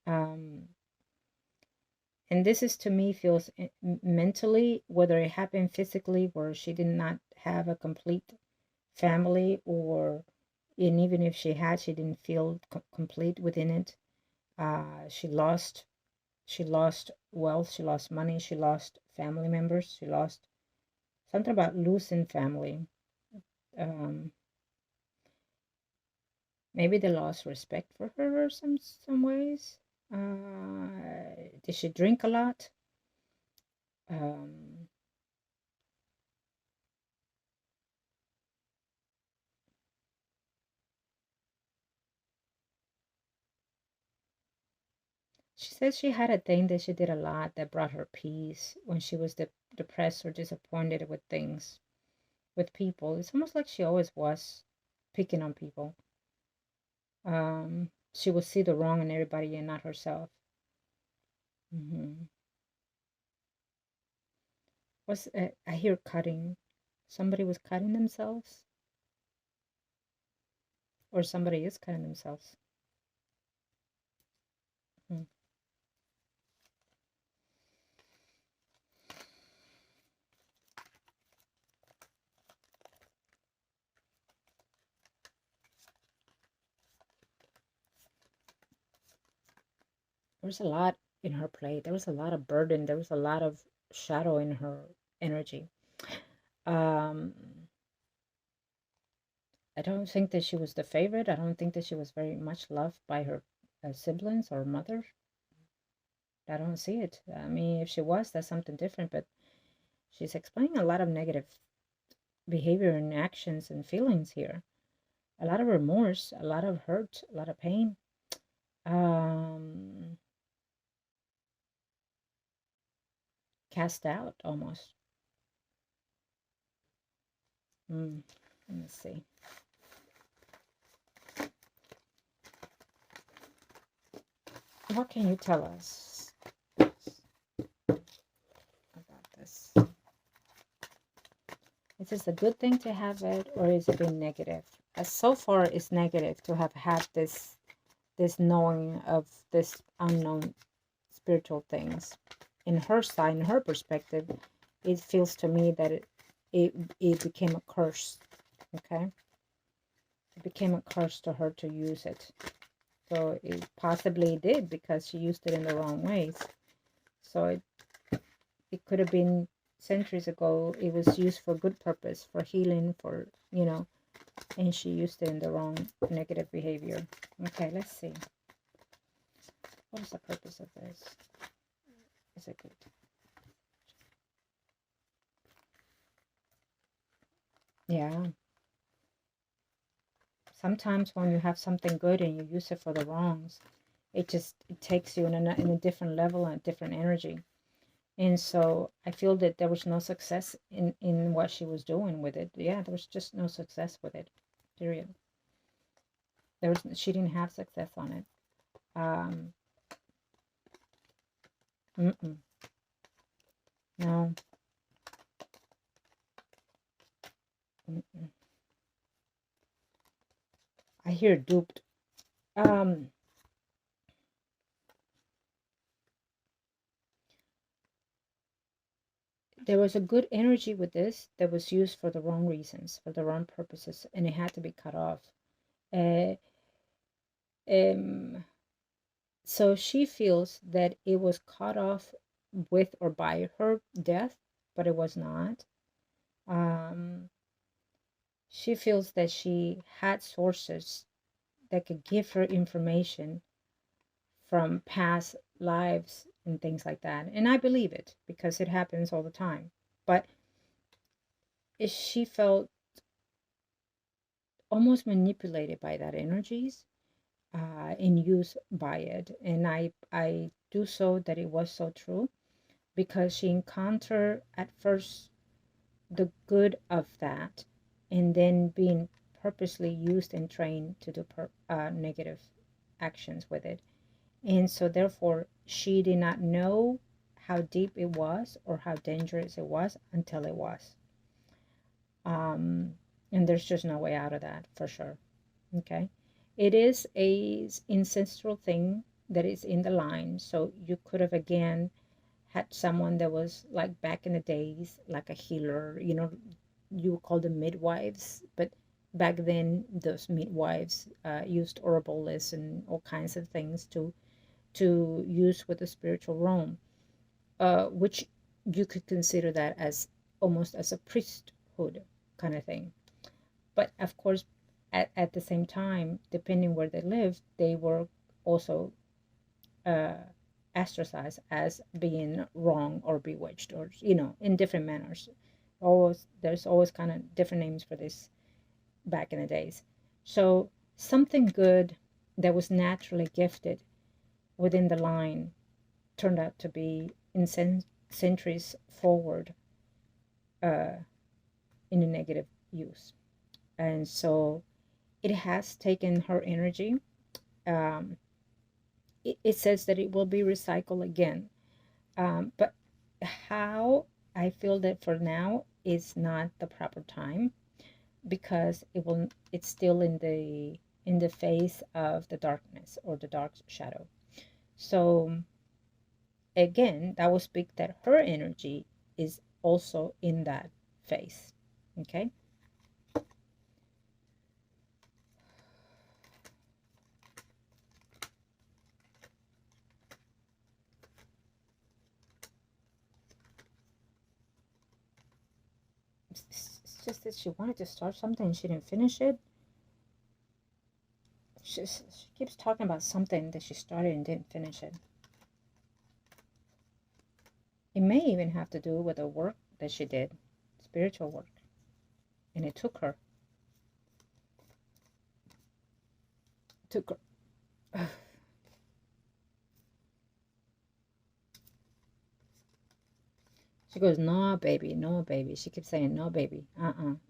Speaker 1: And this is to me feels mentally, whether it happened physically, where she did not have a complete family, or and even if she had, she didn't feel complete within it. She lost wealth, she lost money, she lost family members, she lost something about losing family. Maybe they lost respect for her or some ways. Did she drink a lot? Um, she said she had a thing that she did a lot that brought her peace when she was depressed or disappointed with things, with people. It's almost like she always was picking on people. She would see the wrong in everybody and not herself. Was I hear cutting? Somebody was cutting themselves, or somebody is cutting themselves. Hmm. There was a lot in her plate. There was a lot of burden. There was a lot of shadow in her energy. Um, I don't think that she was the favorite. I don't think that she was very much loved by her siblings or mother. I don't see it. I mean, if she was, that's something different. But she's explaining a lot of negative behavior and actions and feelings here. A lot of remorse, a lot of hurt, a lot of pain. Um, Cast out almost. Let me see. What can you tell us about this? Is this a good thing to have it, or is it been negative? So far, it's negative to have had this knowing of this unknown spiritual things. In her side, in her perspective, it feels to me that it became a curse. Okay, it became a curse to her to use it. So it possibly did, because she used it in the wrong ways. So it could have been centuries ago. It was used for good purpose, for healing, for, and she used it in the wrong negative behavior. Okay, let's see. What is the purpose of this? Is it good? Yeah. Sometimes when you have something good and you use it for the wrongs, it takes you in a different level and a different energy. And so I feel that there was no success in what she was doing with it. Yeah, there was just no success with it. Period. She didn't have success on it. No. I hear duped. There was a good energy with this that was used for the wrong reasons, for the wrong purposes, and it had to be cut off. Uh, so she feels that it was cut off with or by her death, but it was not. She feels that she had sources that could give her information from past lives and things like that. And I believe it because it happens all the time. But she felt almost manipulated by that energies, and used by it. And I do so that it was so true because she encountered at first the good of that, and then being purposely used and trained to do negative actions with it. And so therefore she did not know how deep it was or how dangerous it was until it was. And there's just no way out of that for sure. Okay, it is a ancestral thing that is in the line, so you could have again had someone that was like back in the days, like a healer, you know, you would call them midwives, but back then those midwives used herbalists and all kinds of things to use with the spiritual realm, which you could consider that as almost as a priesthood kind of thing. But of course, at the same time, depending where they lived, they were also uh, ostracized as being wrong or bewitched, or you know, in different manners. Always there's always kind of different names for this back in the days. So something good that was naturally gifted within the line turned out to be in centuries forward uh, in a negative use. And so it has taken her energy. Um, it says that it will be recycled again. But how, I feel that for now is not the proper time because it's still in the face of the darkness or the dark shadow. So again, that will speak that her energy is also in that phase. Okay. It's just that she wanted to start something and she didn't finish it. She keeps talking about something that she started and didn't finish it. It may even have to do with the work that she did, spiritual work. And it took her. Took her. She goes, no, baby, no, baby. She keeps saying, no, baby.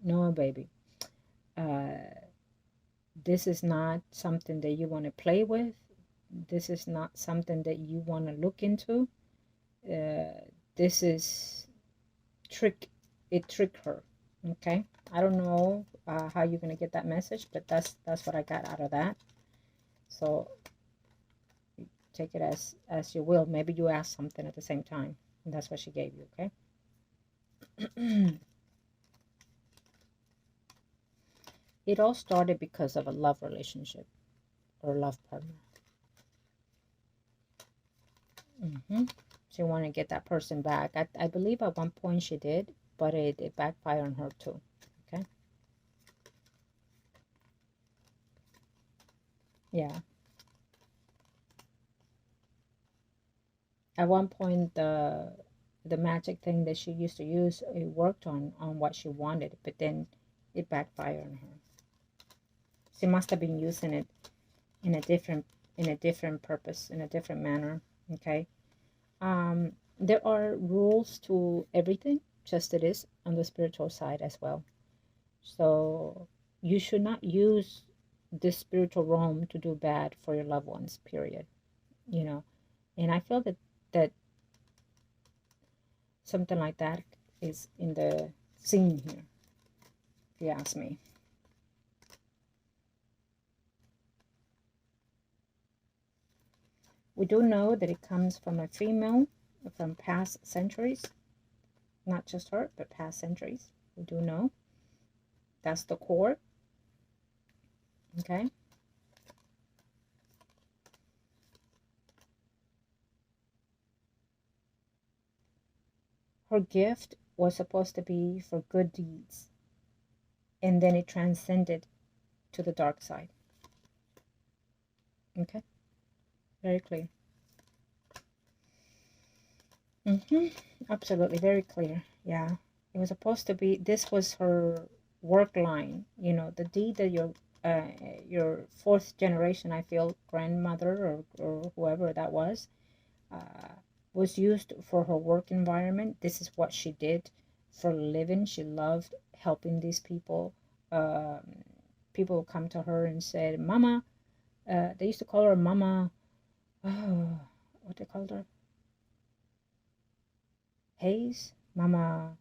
Speaker 1: No, baby. This is not something that you want to play with. This is not something that you want to look into. This is trick. It tricked her. Okay. I don't know how you're going to get that message, but that's what I got out of that. So take it as you will. Maybe you ask something at the same time. And that's what she gave you, okay? It all started because of a love relationship or love partner. She wanted to get that person back. I believe at one point she did, but it backfired on her too, okay? Yeah. At one point, the magic thing that she used to use, it worked on what she wanted, but then it backfired on her. She must have been using it in a different purpose, in a different manner. Okay. There are rules to everything, just it is on the spiritual side as well. So you should not use this spiritual realm to do bad for your loved ones, period. You know, and I feel that something like that is in the scene here, if you ask me. We do know that it comes from a female from past centuries, not just her, but past centuries. We do know that's the core. Okay. Her gift was supposed to be for good deeds, and then it transcended to the dark side. Okay, very clear. Absolutely, very clear. Yeah, it was supposed to be. This was her work line. You know, the deed that your fourth generation, I feel, grandmother or whoever that uh, was used for her work environment. This is what she did for a living. She loved helping these people. Um, People would come to her and said, "Mama." They used to call her Mama. Oh, what they called her? Hayes, Mama.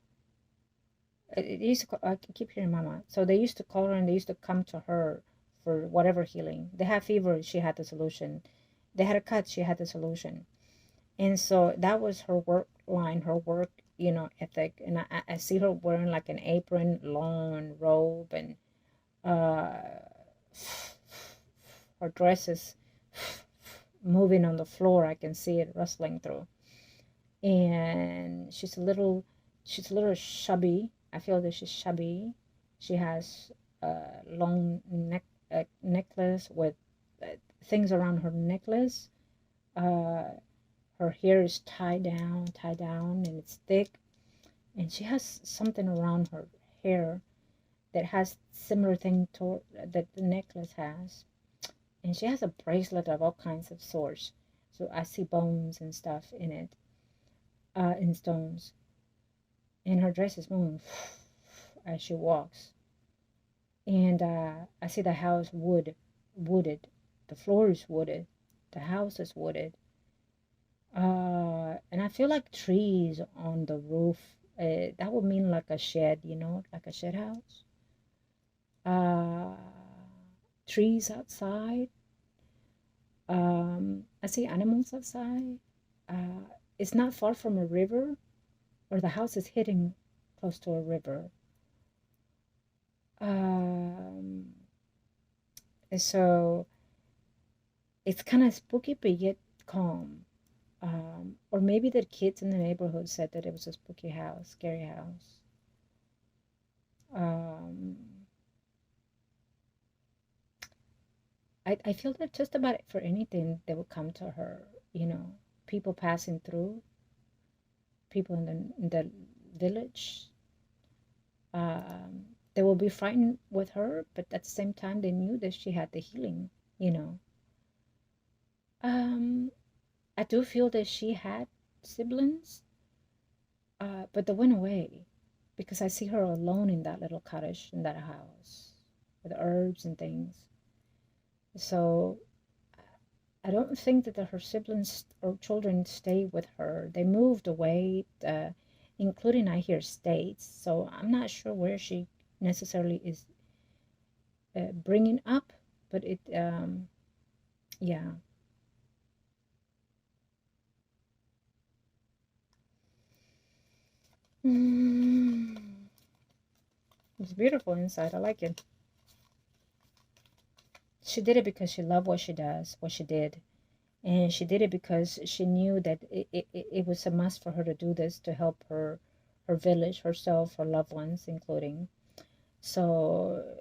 Speaker 1: It used to. I keep hearing Mama. So they used to call her and they used to come to her for whatever healing. They had fever. She had the solution. They had a cut. She had the solution. And so that was her work line, her work, ethic. And I see her wearing like an apron, long robe, and uh, her dress is moving on the floor. I can see it rustling through. And she's a little chubby. I feel that she's chubby. She has a long necklace with things around her necklace. Uh, Her hair is tied down, and it's thick. And she has something around her hair that has similar thing to that the necklace has. And she has a bracelet of all kinds of sorts. So I see bones and stuff in it, in stones. And her dress is moving as she walks. And I see the house wooded. The floor is wooded. The house is wooded. And I feel like trees on the roof. That would mean like a shed, like a shed house. Uh, Trees outside. I see animals outside. It's not far from a river, or the house is hidden close to a river. Um, so it's kind of spooky, but yet calm. Or maybe the kids in the neighborhood said that it was a spooky house, scary house. Um, I feel that just about for anything that would come to her, people passing through, people in the village, they will be frightened with her, but at the same time, they knew that she had the healing, you know. Um, I do feel that she had siblings, but they went away because I see her alone in that little cottage, in that house, with herbs and things. So I don't think that her siblings or children stay with her. They moved away, including I hear states. So I'm not sure where she necessarily is bringing up, but yeah. Mm, it's beautiful inside. I like it. She did it because she loved what she does, what she did. And she did it because she knew that it was a must for her to do this to help her village, herself, her loved ones, including. So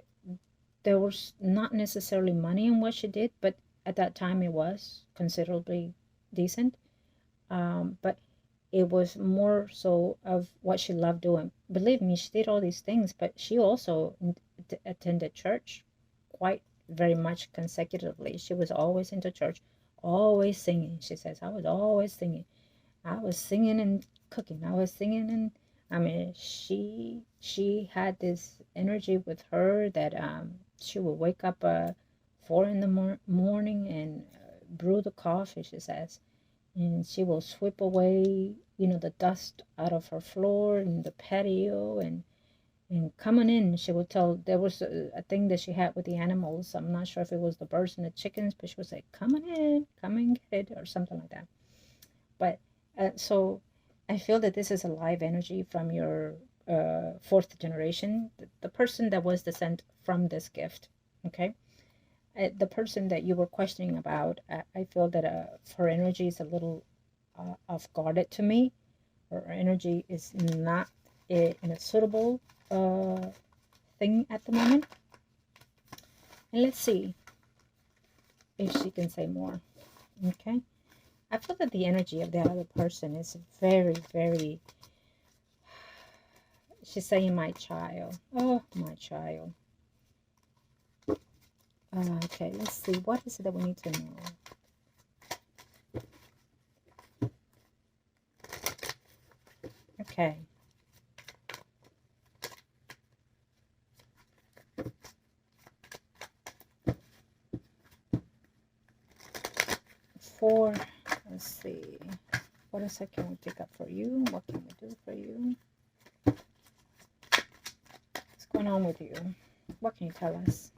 Speaker 1: there was not necessarily money in what she did, but at that time it was considerably decent. But it was more so of what she loved doing. Believe me, she did all these things, but she also attended church quite very much consecutively. She was always into church, always singing. She says, I was always singing. I was singing and cooking. I was singing, and I mean, she had this energy with her that she would wake up 4 in the morning and brew the coffee, she says, and she will sweep away, the dust out of her floor and the patio, and coming in, she would tell, there was a thing that she had with the animals. I'm not sure if it was the birds and the chickens, but she would say, "Coming in, come and get it," or something like that. But so I feel that this is a live energy from your fourth generation, the person that was descent from this gift. Okay, the person that you were questioning about, I feel that her energy is a little off guarded to me. Her energy is not in a suitable thing at the moment. And let's see. if she can say more. Okay. I feel that the energy of the other person is very, very, she's saying my child. Oh, my child. Okay, let's see. What is it that we need to know? Okay. For, let's see. What else can we pick up for you? What can we do for you? What's going on with you? What can you tell us?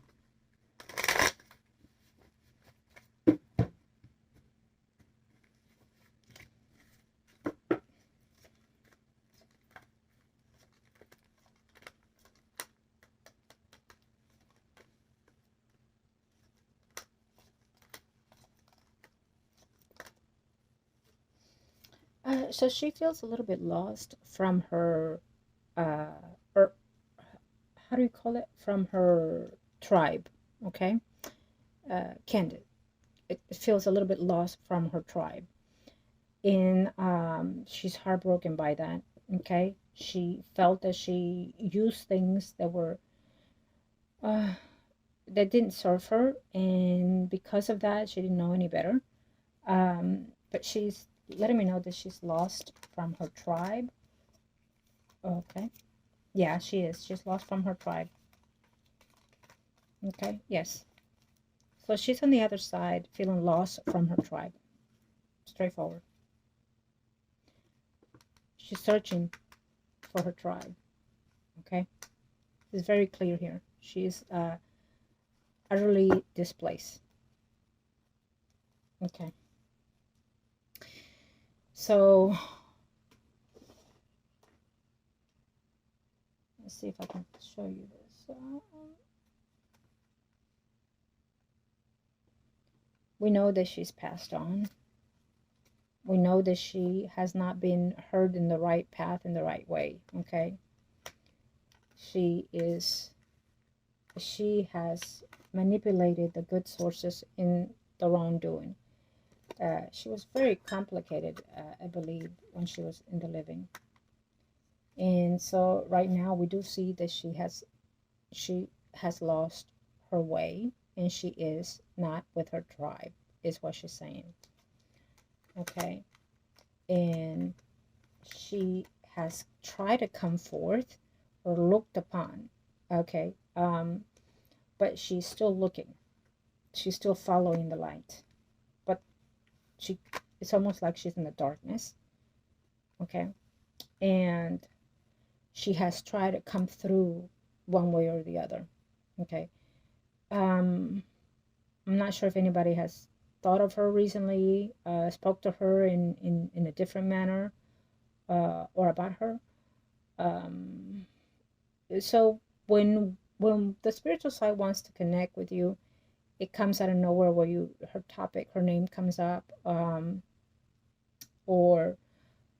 Speaker 1: So she feels a little bit lost from her, or how do you call it? From her tribe, okay? Candid. It feels a little bit lost from her tribe. And she's heartbroken by that, okay? She felt that she used things that were, uh, that didn't serve her, and because of that, she didn't know any better. But she's letting me know that she's lost from her tribe. Okay. Yeah, she is. She's lost from her tribe. Okay. Yes. So she's on the other side, feeling lost from her tribe. Straightforward. She's searching for her tribe. Okay. It's very clear here. She's utterly displaced. Okay. So let's see if I can show you this. We know that she's passed on. We know that she has not been heard in the right path, in the right way. Okay. She has manipulated the good sources in the wrongdoing. She was very complicated, I believe, when she was in the living. And so right now we do see that she has lost her way, and she is not with her tribe, is what she's saying. Okay. And she has tried to come forth or looked upon. Okay. But she's still looking. She's still following the light. But it's almost like she's in the darkness. Okay. And she has tried to come through one way or the other. Okay. I'm not sure if anybody has thought of her recently, spoke to her in a different manner, or about her. So when the spiritual side wants to connect with you, it comes out of nowhere where her name comes up, or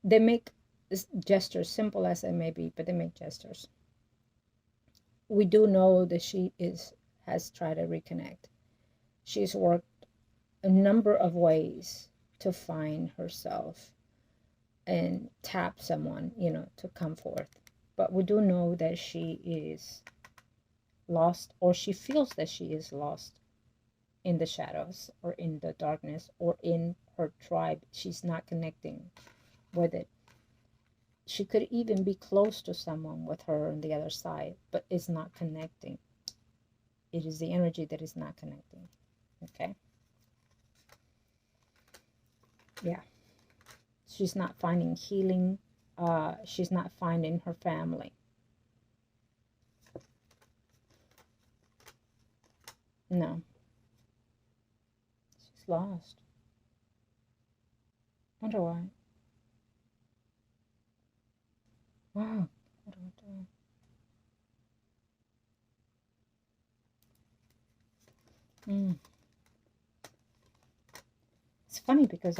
Speaker 1: they make gestures, simple as they may be, but they make gestures. We do know that she has tried to reconnect. She's worked a number of ways to find herself and tap someone, to come forth. But we do know that she is lost, or she feels that she is lost in the shadows, or in the darkness, or in her tribe. She's not connecting with it. She could even be close to someone with her on the other side, but it's not connecting. It is the energy that is not connecting. Okay. Yeah. She's not finding healing. She's not finding her family. No. She's lost. Wonder why. Wow. What do I do? It's funny because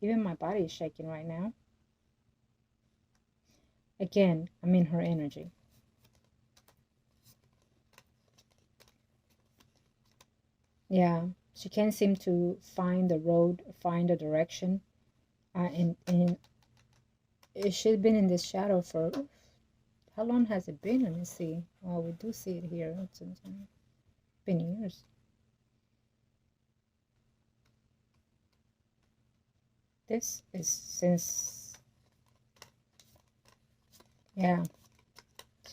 Speaker 1: even my body is shaking right now. Again, I'm in her energy. Yeah. She can't seem to find the road, find a direction. And she's been in this shadow for, how long has it been? Let me see. Oh, we do see it here. It's been years. This is since, yeah,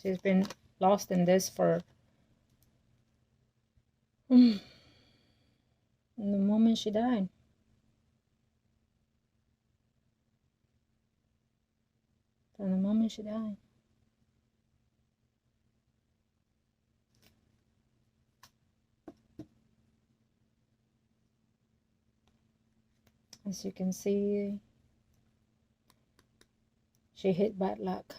Speaker 1: she's been lost in this for the moment she died. From the moment she died. As you can see, she hit bad luck.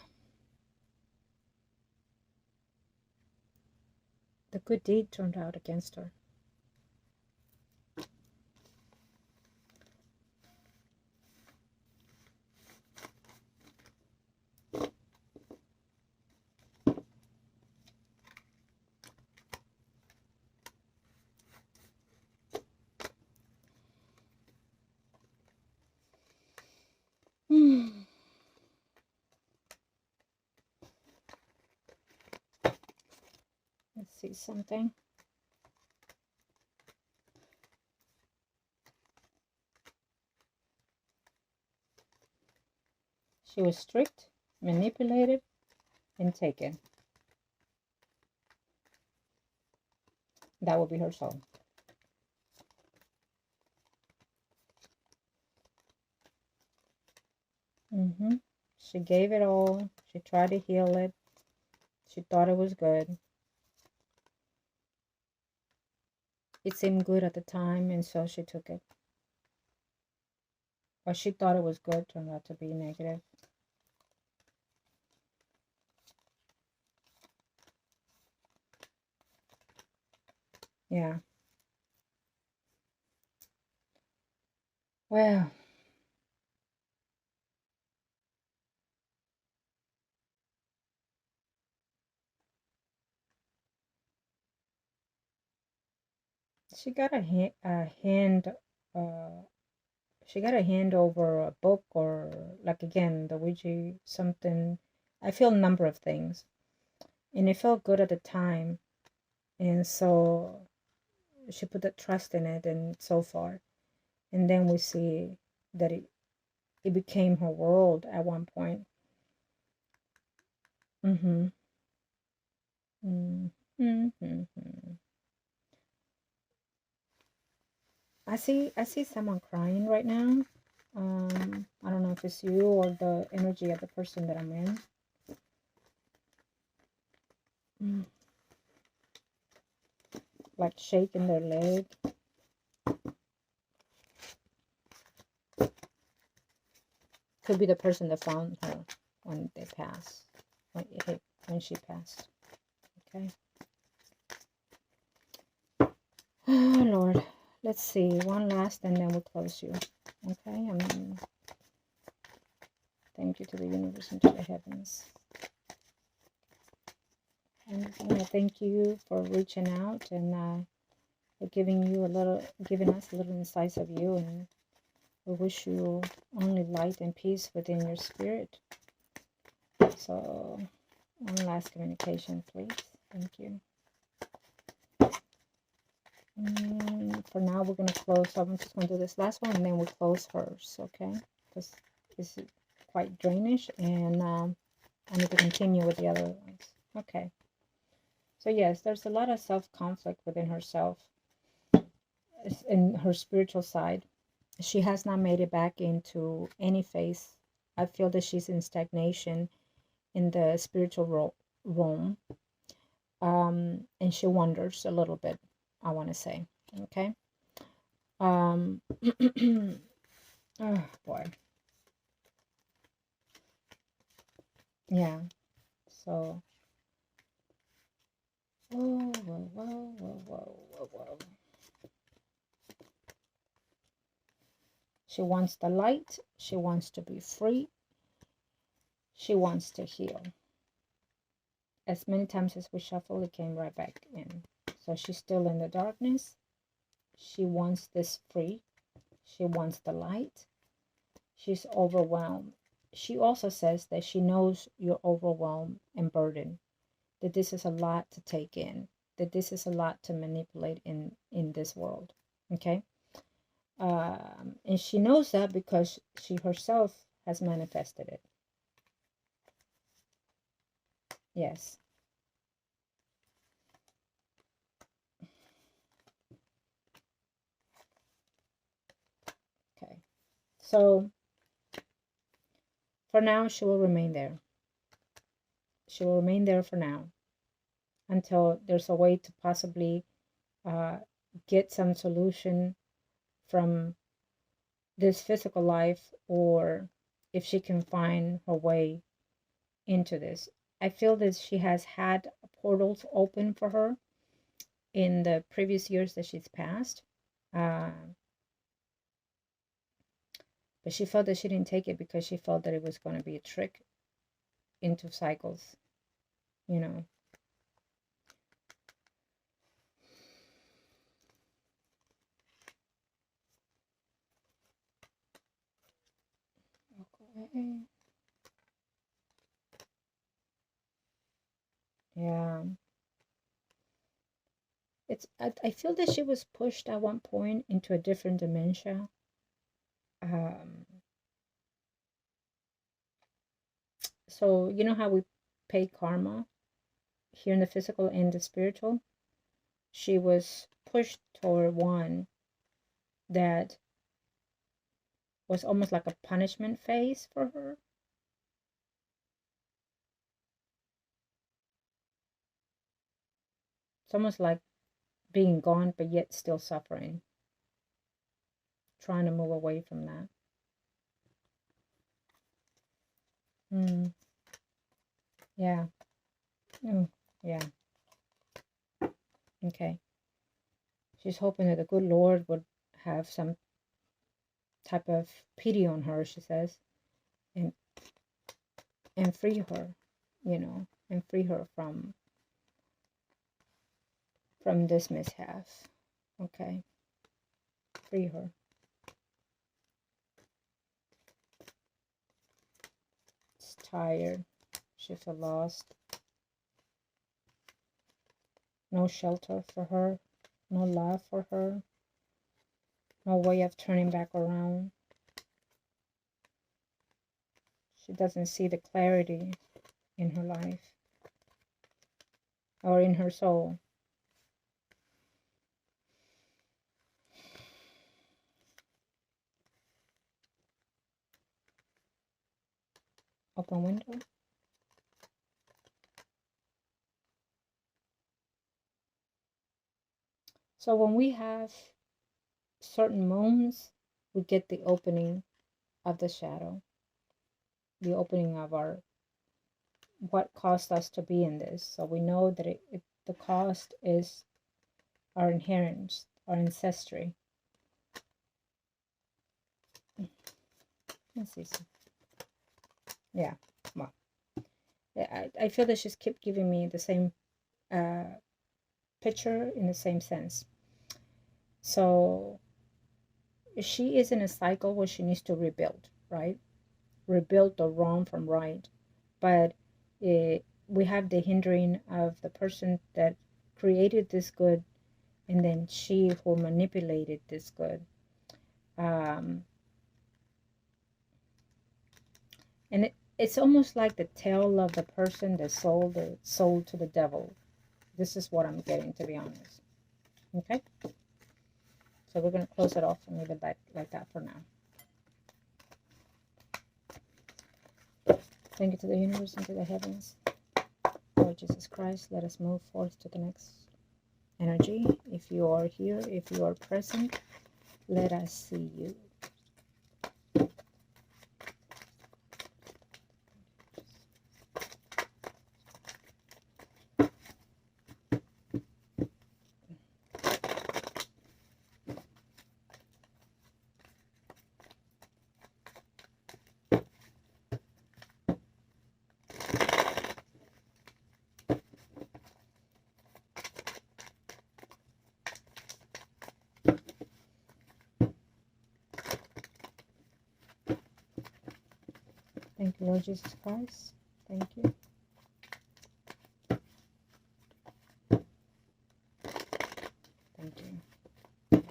Speaker 1: The good deed turned out against her. Let's see something. She was strict, manipulated, and taken. That will be her soul. She gave it all. She tried to heal it. She thought it was good. It seemed good at the time, and so she took it. Or she thought it was good, turned out to be negative. Yeah. Well, she got a hand. She got a hand over a book, or like again the Ouija something. I feel a number of things, and it felt good at the time, and so she put the trust in it, and so far, and then we see that it became her world at one point. Mm-hmm. Mm-hmm. I see someone crying right now. I don't know if it's you or the energy of the person that I'm in. Like shaking their leg. Could be the person that found her when they passed, when she passed. Okay. Oh Lord, let's see one last, and then we'll close you. Okay. Thank you to the universe and to the heavens. And I want to thank you for reaching out and for giving us a little insights of you, and we wish you only light and peace within your spirit. So, one last communication, please. Thank you. For now, we're going to close. So I'm just going to do this last one, and then we'll close hers, okay? Because this is quite drainish, and I need to continue with the other ones. Okay. So yes, there's a lot of self-conflict within herself, in her spiritual side. She has not made it back into any phase. I feel that she's in stagnation in the spiritual realm. And she wonders a little bit, I want to say. Okay. Oh boy. Yeah. So. Whoa, whoa, whoa, whoa, whoa, whoa, whoa. She wants the light. She wants to be free. She wants to heal. As many times as we shuffle, it came right back in. So she's still in the darkness. She wants this free. She wants the light. She's overwhelmed. She also says that she knows you're overwhelmed and burdened, that this is a lot to take in, that this is a lot to manipulate in this world. Okay. And she knows that because she herself has manifested it. Yes. Okay. So for now, she will remain there. She will remain there for now until there's a way to possibly get some solution from this physical life, or if she can find her way into this. I feel that she has had portals open for her in the previous years that she's passed. But she felt that she didn't take it because she felt that it was going to be a trick into cycles, you know. Okay. Yeah. I feel that she was pushed at one point into a different dimension. So you know how we pay karma here in the physical and the spiritual? She was pushed toward one that was almost like a punishment phase for her. It's almost like being gone, but yet still suffering. Trying to move away from that. Yeah. Yeah. Okay. She's hoping that the good Lord would have some type of pity on her, she says, and free her, you know, and free her from this mishap. Okay. Free her. She's tired. She feels lost. No shelter for her. No love for her. No way of turning back around. She doesn't see the clarity in her life or in her soul. Open window. So when we have certain moments, we get the opening of the shadow, the opening of our what caused us to be in this. So we know that the cost is our inheritance, our ancestry. Let's see. Yeah, well, I feel that she's kept giving me the same picture in the same sense. So she is in a cycle where she needs to rebuild, right? Rebuild the wrong from right. But we have the hindering of the person that created this good, and then she who manipulated this good. And it's almost like the tale of the person that sold the soul to the devil. This is what I'm getting, to be honest. Okay? So we're going to close it off and leave it like that for now. Thank you to the universe and to the heavens. Lord Jesus Christ, let us move forth to the next energy. If you are here, if you are present, let us see you. Lord Jesus Christ, thank you. Thank you.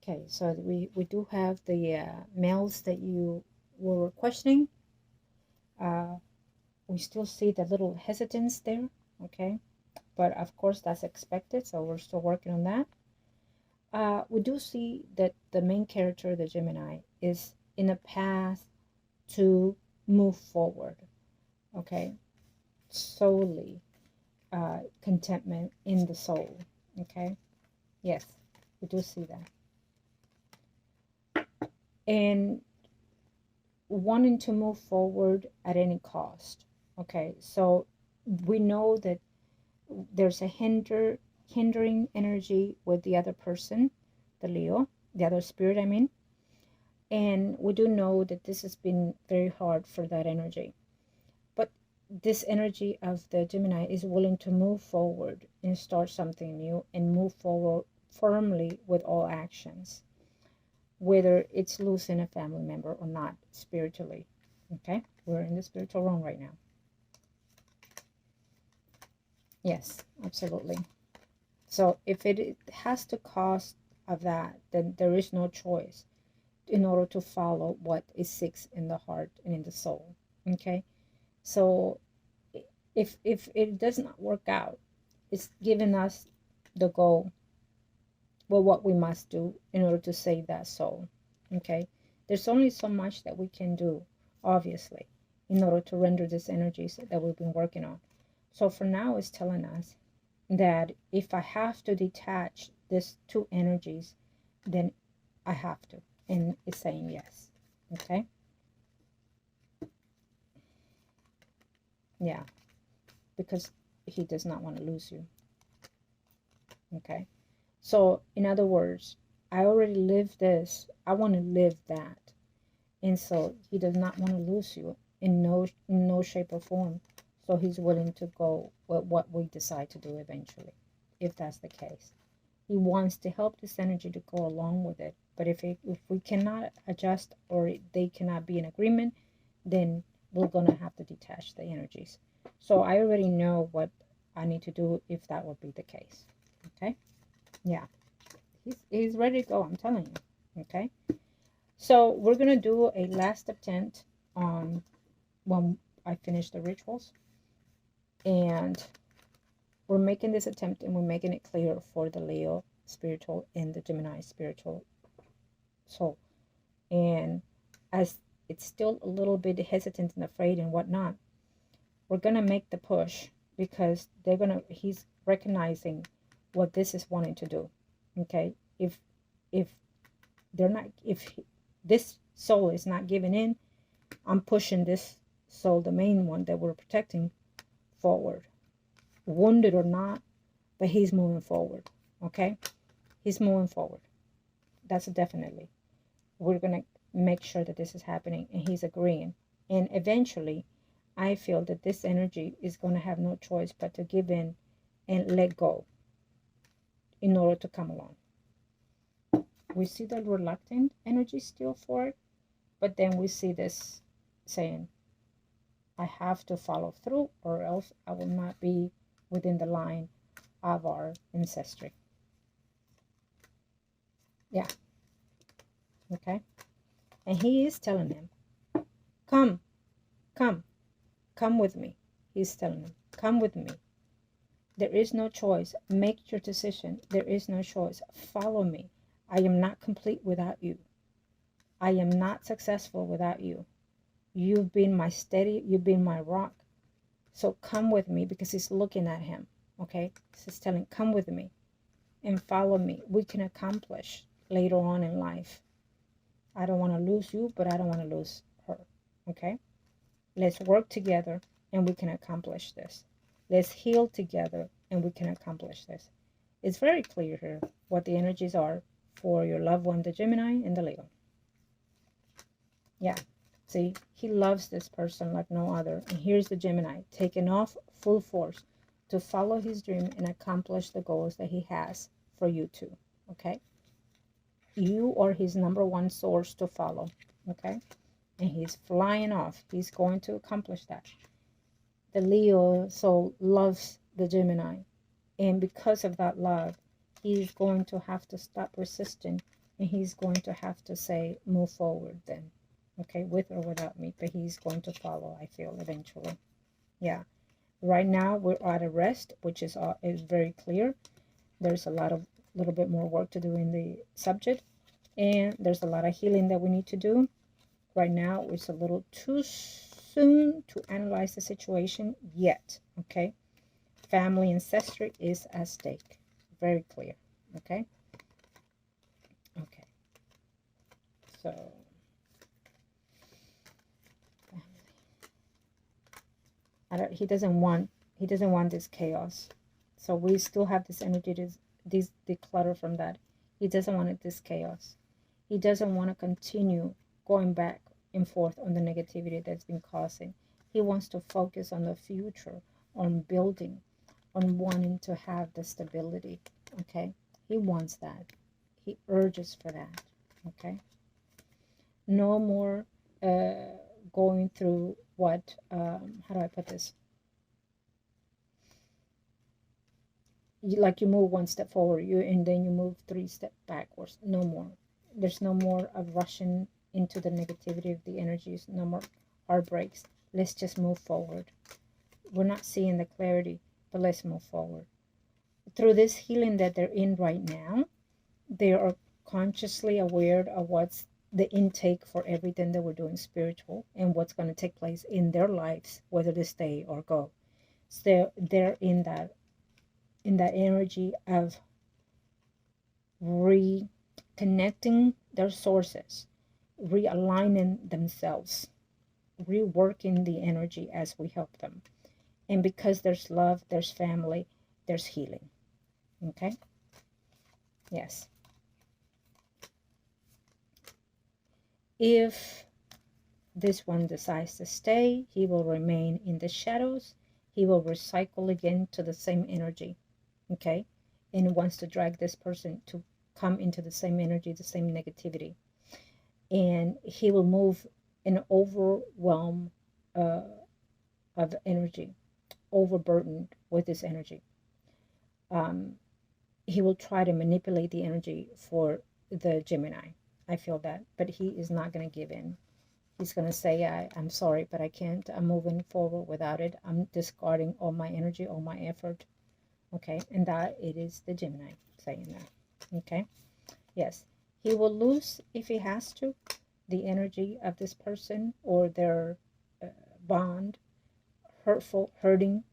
Speaker 1: Okay, so we do have the males that you were questioning. We still see the little hesitance there, okay? But of course that's expected, so we're still working on that. We do see that the main character, the Gemini, is in a path to move forward, okay? Solely contentment in the soul, okay? Yes, we do see that. And wanting to move forward at any cost, okay? So we know that there's a hindering energy with the other person, the Leo, the other spirit, I mean. And we do know that this has been very hard for that energy. But this energy of the Gemini is willing to move forward and start something new and move forward firmly with all actions, whether it's losing a family member or not, spiritually. Okay? We're in the spiritual realm right now. Yes, absolutely. So if it has to cost of that, then there is no choice in order to follow what is seeks in the heart and in the soul. Okay? So if it does not work out, it's giving us the goal, well, what we must do in order to save that soul. Okay? There's only so much that we can do, obviously, in order to render these energies that we've been working on. So for now, it's telling us that if I have to detach these two energies, then I have to. And it's saying yes. Okay? Yeah. Because he does not want to lose you. Okay? So, in other words, I already lived this. I want to live that. And so he does not want to lose you in no shape or form. So he's willing to go with what we decide to do eventually, if that's the case. He wants to help this energy to go along with it. But if we cannot adjust or they cannot be in agreement, then we're going to have to detach the energies. So I already know what I need to do if that would be the case. Okay? Yeah. He's ready to go, I'm telling you. Okay? So we're going to do a last attempt on when I finish the rituals. And we're making this attempt and we're making it clear for the Leo spiritual and the Gemini spiritual soul. And as it's still a little bit hesitant and afraid and whatnot, we're going to make the push because he's recognizing what this is wanting to do. Okay? If this soul is not giving in, I'm pushing this soul, the main one that we're protecting, forward, wounded or not, but he's moving forward. Okay? He's moving forward. That's definitely. We're going to make sure that this is happening, and he's agreeing. And eventually, I feel that this energy is going to have no choice but to give in and let go in order to come along. We see the reluctant energy still for it, but then we see this saying, I have to follow through or else I will not be within the line of our ancestry. Yeah. Okay. And he is telling him, come with me. He's telling him, come with me. There is no choice. Make your decision. There is no choice. Follow me. I am not complete without you. I am not successful without you. You've been my steady, you've been my rock. So come with me, because he's looking at him. Okay? He's telling, come with me and follow me. We can accomplish later on in life. I don't want to lose you, but I don't want to lose her. Okay? Let's work together and we can accomplish this. Let's heal together and we can accomplish this. It's very clear here what the energies are for your loved one, the Gemini and the Leo. Yeah. See, he loves this person like no other. And here's the Gemini, taking off full force to follow his dream and accomplish the goals that he has for you too. Okay? You are his number one source to follow. Okay? And he's flying off. He's going to accomplish that. The Leo soul loves the Gemini. And because of that love, he's going to have to stop resisting. And he's going to have to say, move forward then. Okay, with or without me, but he's going to follow, I feel, eventually. Yeah, right now we're at a rest, which is very clear. There's a little bit more work to do in the subject, and there's a lot of healing that we need to do. Right now it's a little too soon to analyze the situation yet. Okay, family ancestry is at stake, very clear. Okay, so he doesn't want this chaos. So we still have this energy to declutter from that. He doesn't want this chaos. He doesn't want to continue going back and forth on the negativity that's been causing. He wants to focus on the future, on building, on wanting to have the stability. Okay, he wants that. He urges for that. Okay, no more going through what, how do I put this? Like you move one step forward, and then you move 3 steps backwards. No more. There's no more of rushing into the negativity of the energies. No more heartbreaks. Let's just move forward. We're not seeing the clarity, but let's move forward. Through this healing that they're in right now, they are consciously aware of what's the intake for everything that we're doing spiritual and what's going to take place in their lives, whether they stay or go. So they're in that energy of reconnecting their sources, realigning themselves, reworking the energy as we help them. And because there's love, there's family, there's healing. Okay? Yes. If this one decides to stay, he will remain in the shadows. He will recycle again to the same energy. Okay? And wants to drag this person to come into the same energy, the same negativity. And he will move in an overwhelm of energy, overburdened with this energy. He will try to manipulate the energy for the Gemini. I feel that, but he is not going to give in. He's going to say, I'm sorry, but I can't. I'm moving forward without it. I'm discarding all my energy, all my effort. Okay, and that it is the Gemini saying that. Okay, yes, he will lose, if he has to, the energy of this person or their bond, hurtful, hurting,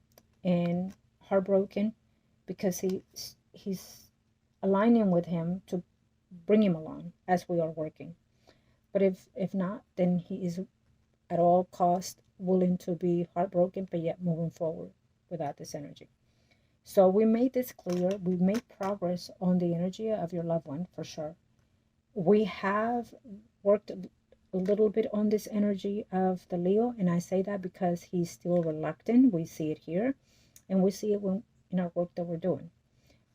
Speaker 1: and heartbroken, because he's aligning with him to bring him along as we are working. But if not, then he is at all cost willing to be heartbroken, but yet moving forward without this energy. So we made this clear. We made progress on the energy of your loved one for sure. We have worked a little bit on this energy of the Leo, and I say that because he's still reluctant. We see it here, and we see it in our work that we're doing.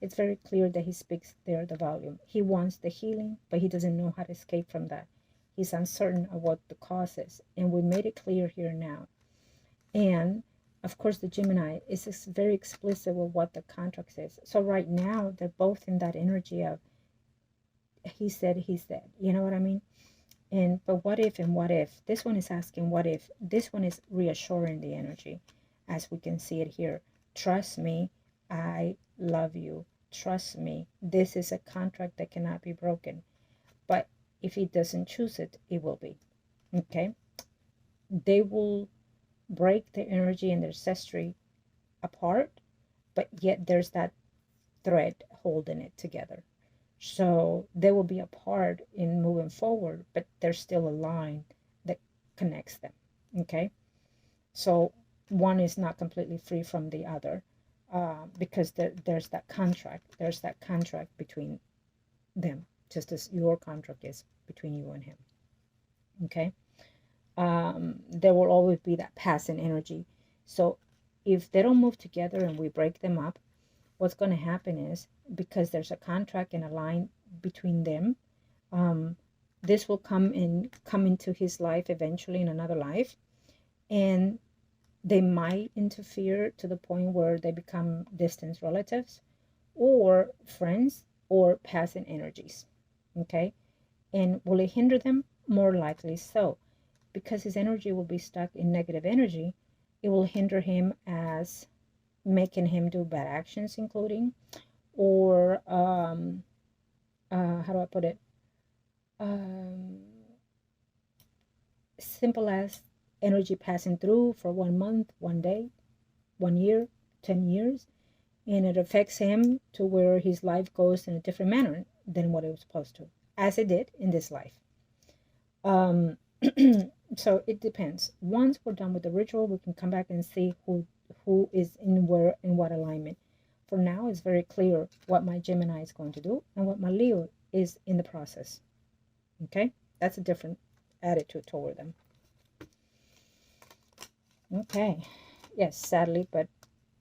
Speaker 1: It's very clear that he speaks there, the volume. He wants the healing, but he doesn't know how to escape from that. He's uncertain of what the cause is, and we made it clear here now. And of course, the Gemini is very explicit with what the contract is. So right now, they're both in that energy of he said, you know what I mean? But what if and what if? This one is asking what if. This one is reassuring the energy, as we can see it here. Trust me, I love you. Trust me, this is a contract that cannot be broken. But if he doesn't choose it, it will be. Okay? They will break their energy and their ancestry apart, but yet there's that thread holding it together. So they will be apart in moving forward, but there's still a line that connects them. Okay? So one is not completely free from the other. Because there's that contract between them, just as your contract is between you and him. Okay, there will always be that passing energy. So if they don't move together and we break them up, what's going to happen is, because there's a contract and a line between them, this will come into his life eventually in another life, and they might interfere to the point where they become distant relatives or friends or passing energies. Okay. And will it hinder them? More likely so, because his energy will be stuck in negative energy. It will hinder him, as making him do bad actions, including, or how do I put it, um, simple as energy passing through for 1 month, 1 day, 1 year, 10 years, and it affects him to where his life goes in a different manner than what it was supposed to, as it did in this life. um so it depends. Once we're done with the ritual, we can come back and see who is in where, in what alignment. For now, it's very clear what my Gemini is going to do and what my Leo is in the process. Okay, that's a different attitude toward them. Okay, yes, sadly, but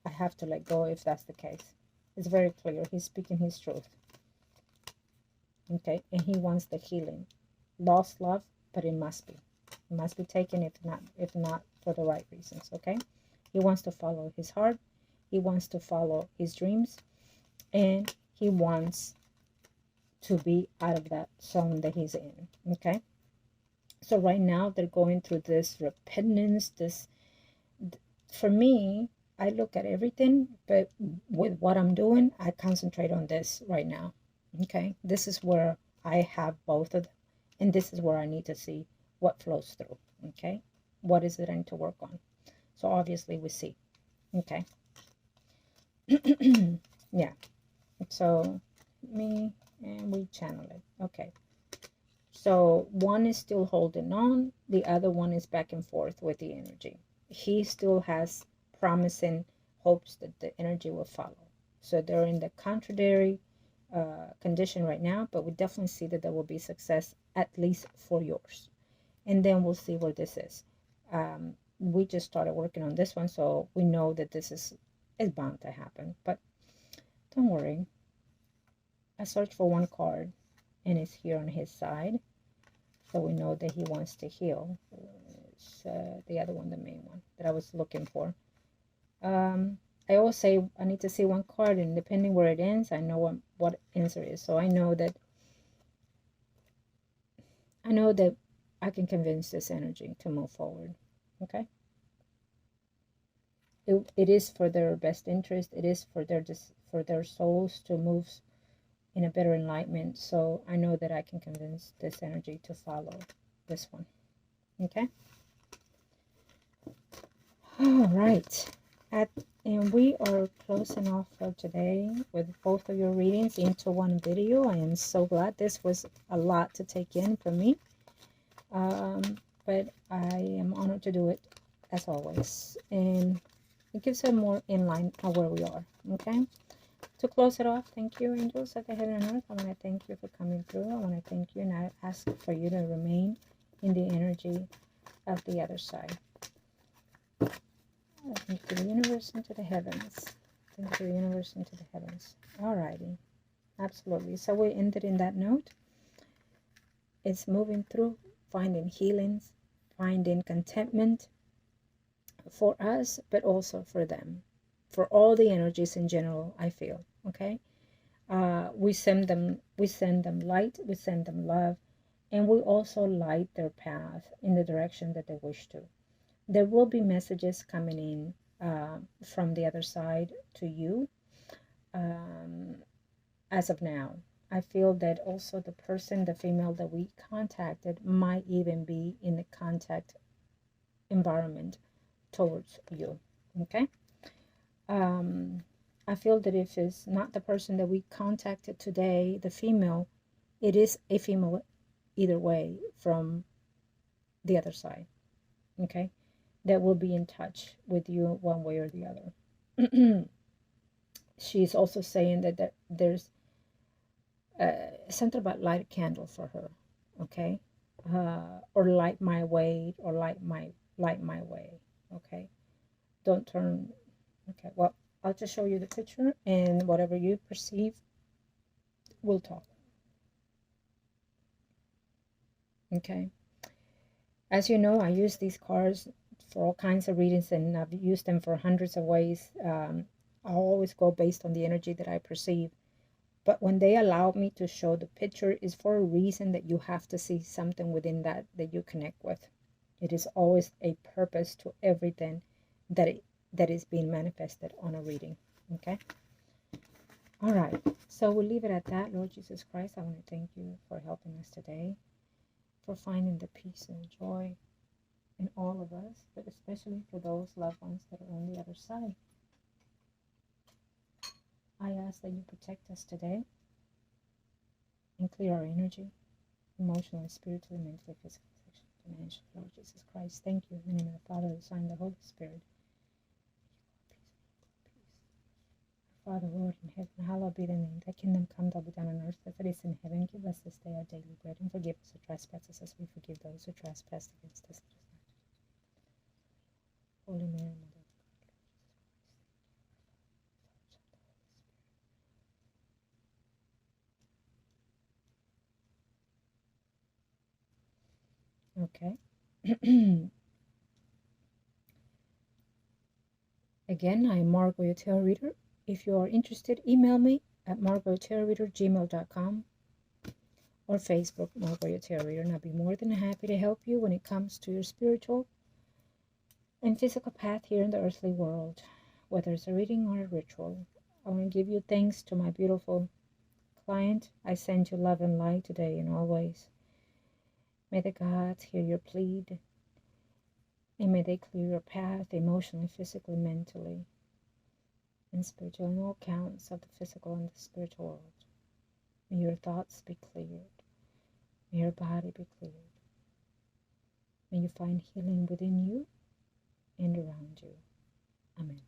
Speaker 1: I have to let go if that's the case. It's very clear. He's speaking his truth. Okay, and he wants the healing. Lost love, but it must be. It must be taken, if not for the right reasons. Okay, he wants to follow his heart. He wants to follow his dreams, and he wants to be out of that zone that he's in. Okay, so right now they're going through this repentance. This, for me, I look at everything, but with what I'm doing, I concentrate on this right now. Okay, this is where I have both of them, and this is where I need to see what flows through. Okay, what is it I need to work on? So obviously we see. Okay. Yeah, so me, and we channel it. Okay, so one is still holding on, the other one is back and forth with the energy. He still has promising hopes that the energy will follow. So they're in the contrary condition right now, but we definitely see that there will be success, at least for yours. And then we'll see where this is. We just started working on this one, so we know that this is bound to happen. But don't worry. I searched for one card, and it's here on his side. So we know that he wants to heal. It's the other one, the main one that I was looking for. I always say I need to see one card, and depending where it ends, I know what answer is. So I know that I can convince this energy to move forward. Okay. It is for their best interest. It is for their souls to move in a better enlightenment. So I know that I can convince this energy to follow this one. Okay. All right. And we are closing off for today with both of your readings into one video. I am so glad. This was a lot to take in for me. But I am honored to do it, as always. And it gives a more in line of where we are. Okay. To close it off, thank you, angels of the heaven and earth. I want to thank you for coming through. I want to thank you, and I ask for you to remain in the energy of the other side. Thank you to the universe and to the heavens. Thank you to the universe and to the heavens. Alrighty. Absolutely. So we ended in that note. It's moving through, finding healings, finding contentment for us, but also for them. For all the energies in general, I feel. Okay. We send them light, we send them love, and we also light their path in the direction that they wish to. There will be messages coming in from the other side to you. As of now, I feel that also the person, the female that we contacted, might even be in the contact environment towards you. Okay. I feel that if it's not the person that we contacted today, the female, it is a female either way from the other side. Okay. That will be in touch with you one way or the other. She's also saying that there's something about light a candle for her. Okay. or light my way, or light my way. Okay, don't turn. Okay, well, I'll just show you the picture, and whatever you perceive, we'll talk. Okay, as you know, I use these cards for all kinds of readings, and I've used them for hundreds of ways. I always go based on the energy that I perceive. But when they allow me to show the picture, is for a reason that you have to see something within that you connect with. It is always a purpose to everything that is being manifested on a reading. Okay. All right. So we'll leave it at that. Lord Jesus Christ, I want to thank you for helping us today, for finding the peace and joy in all of us, but especially for those loved ones that are on the other side. I ask that you protect us today and clear our energy, emotionally, spiritually, mentally, physically, sexually, financially. Lord Jesus Christ, thank you. In the name of the Father, the Son, and the Holy Spirit. Father, Lord in heaven, hallowed be thy name. Thy kingdom come, thy will be done on earth as it is in heaven. Give us this day our daily bread, and forgive us our trespasses as we forgive those who trespass against us. Holy Mary, Mother of God, okay. Again, I am Margot, your tarot reader. If you are interested, email me at margourtarotreader@gmail.com or Facebook, Margot, your tarot reader, and I'll be more than happy to help you when it comes to your spiritual and physical path here in the earthly world, whether it's a reading or a ritual. I want to give you thanks to my beautiful client. I send you love and light today and always. May the gods hear your plead, and may they clear your path emotionally, physically, mentally, and spiritually, on all counts of the physical and the spiritual world. May your thoughts be cleared. May your body be cleared. May you find healing within you and around you. Amen.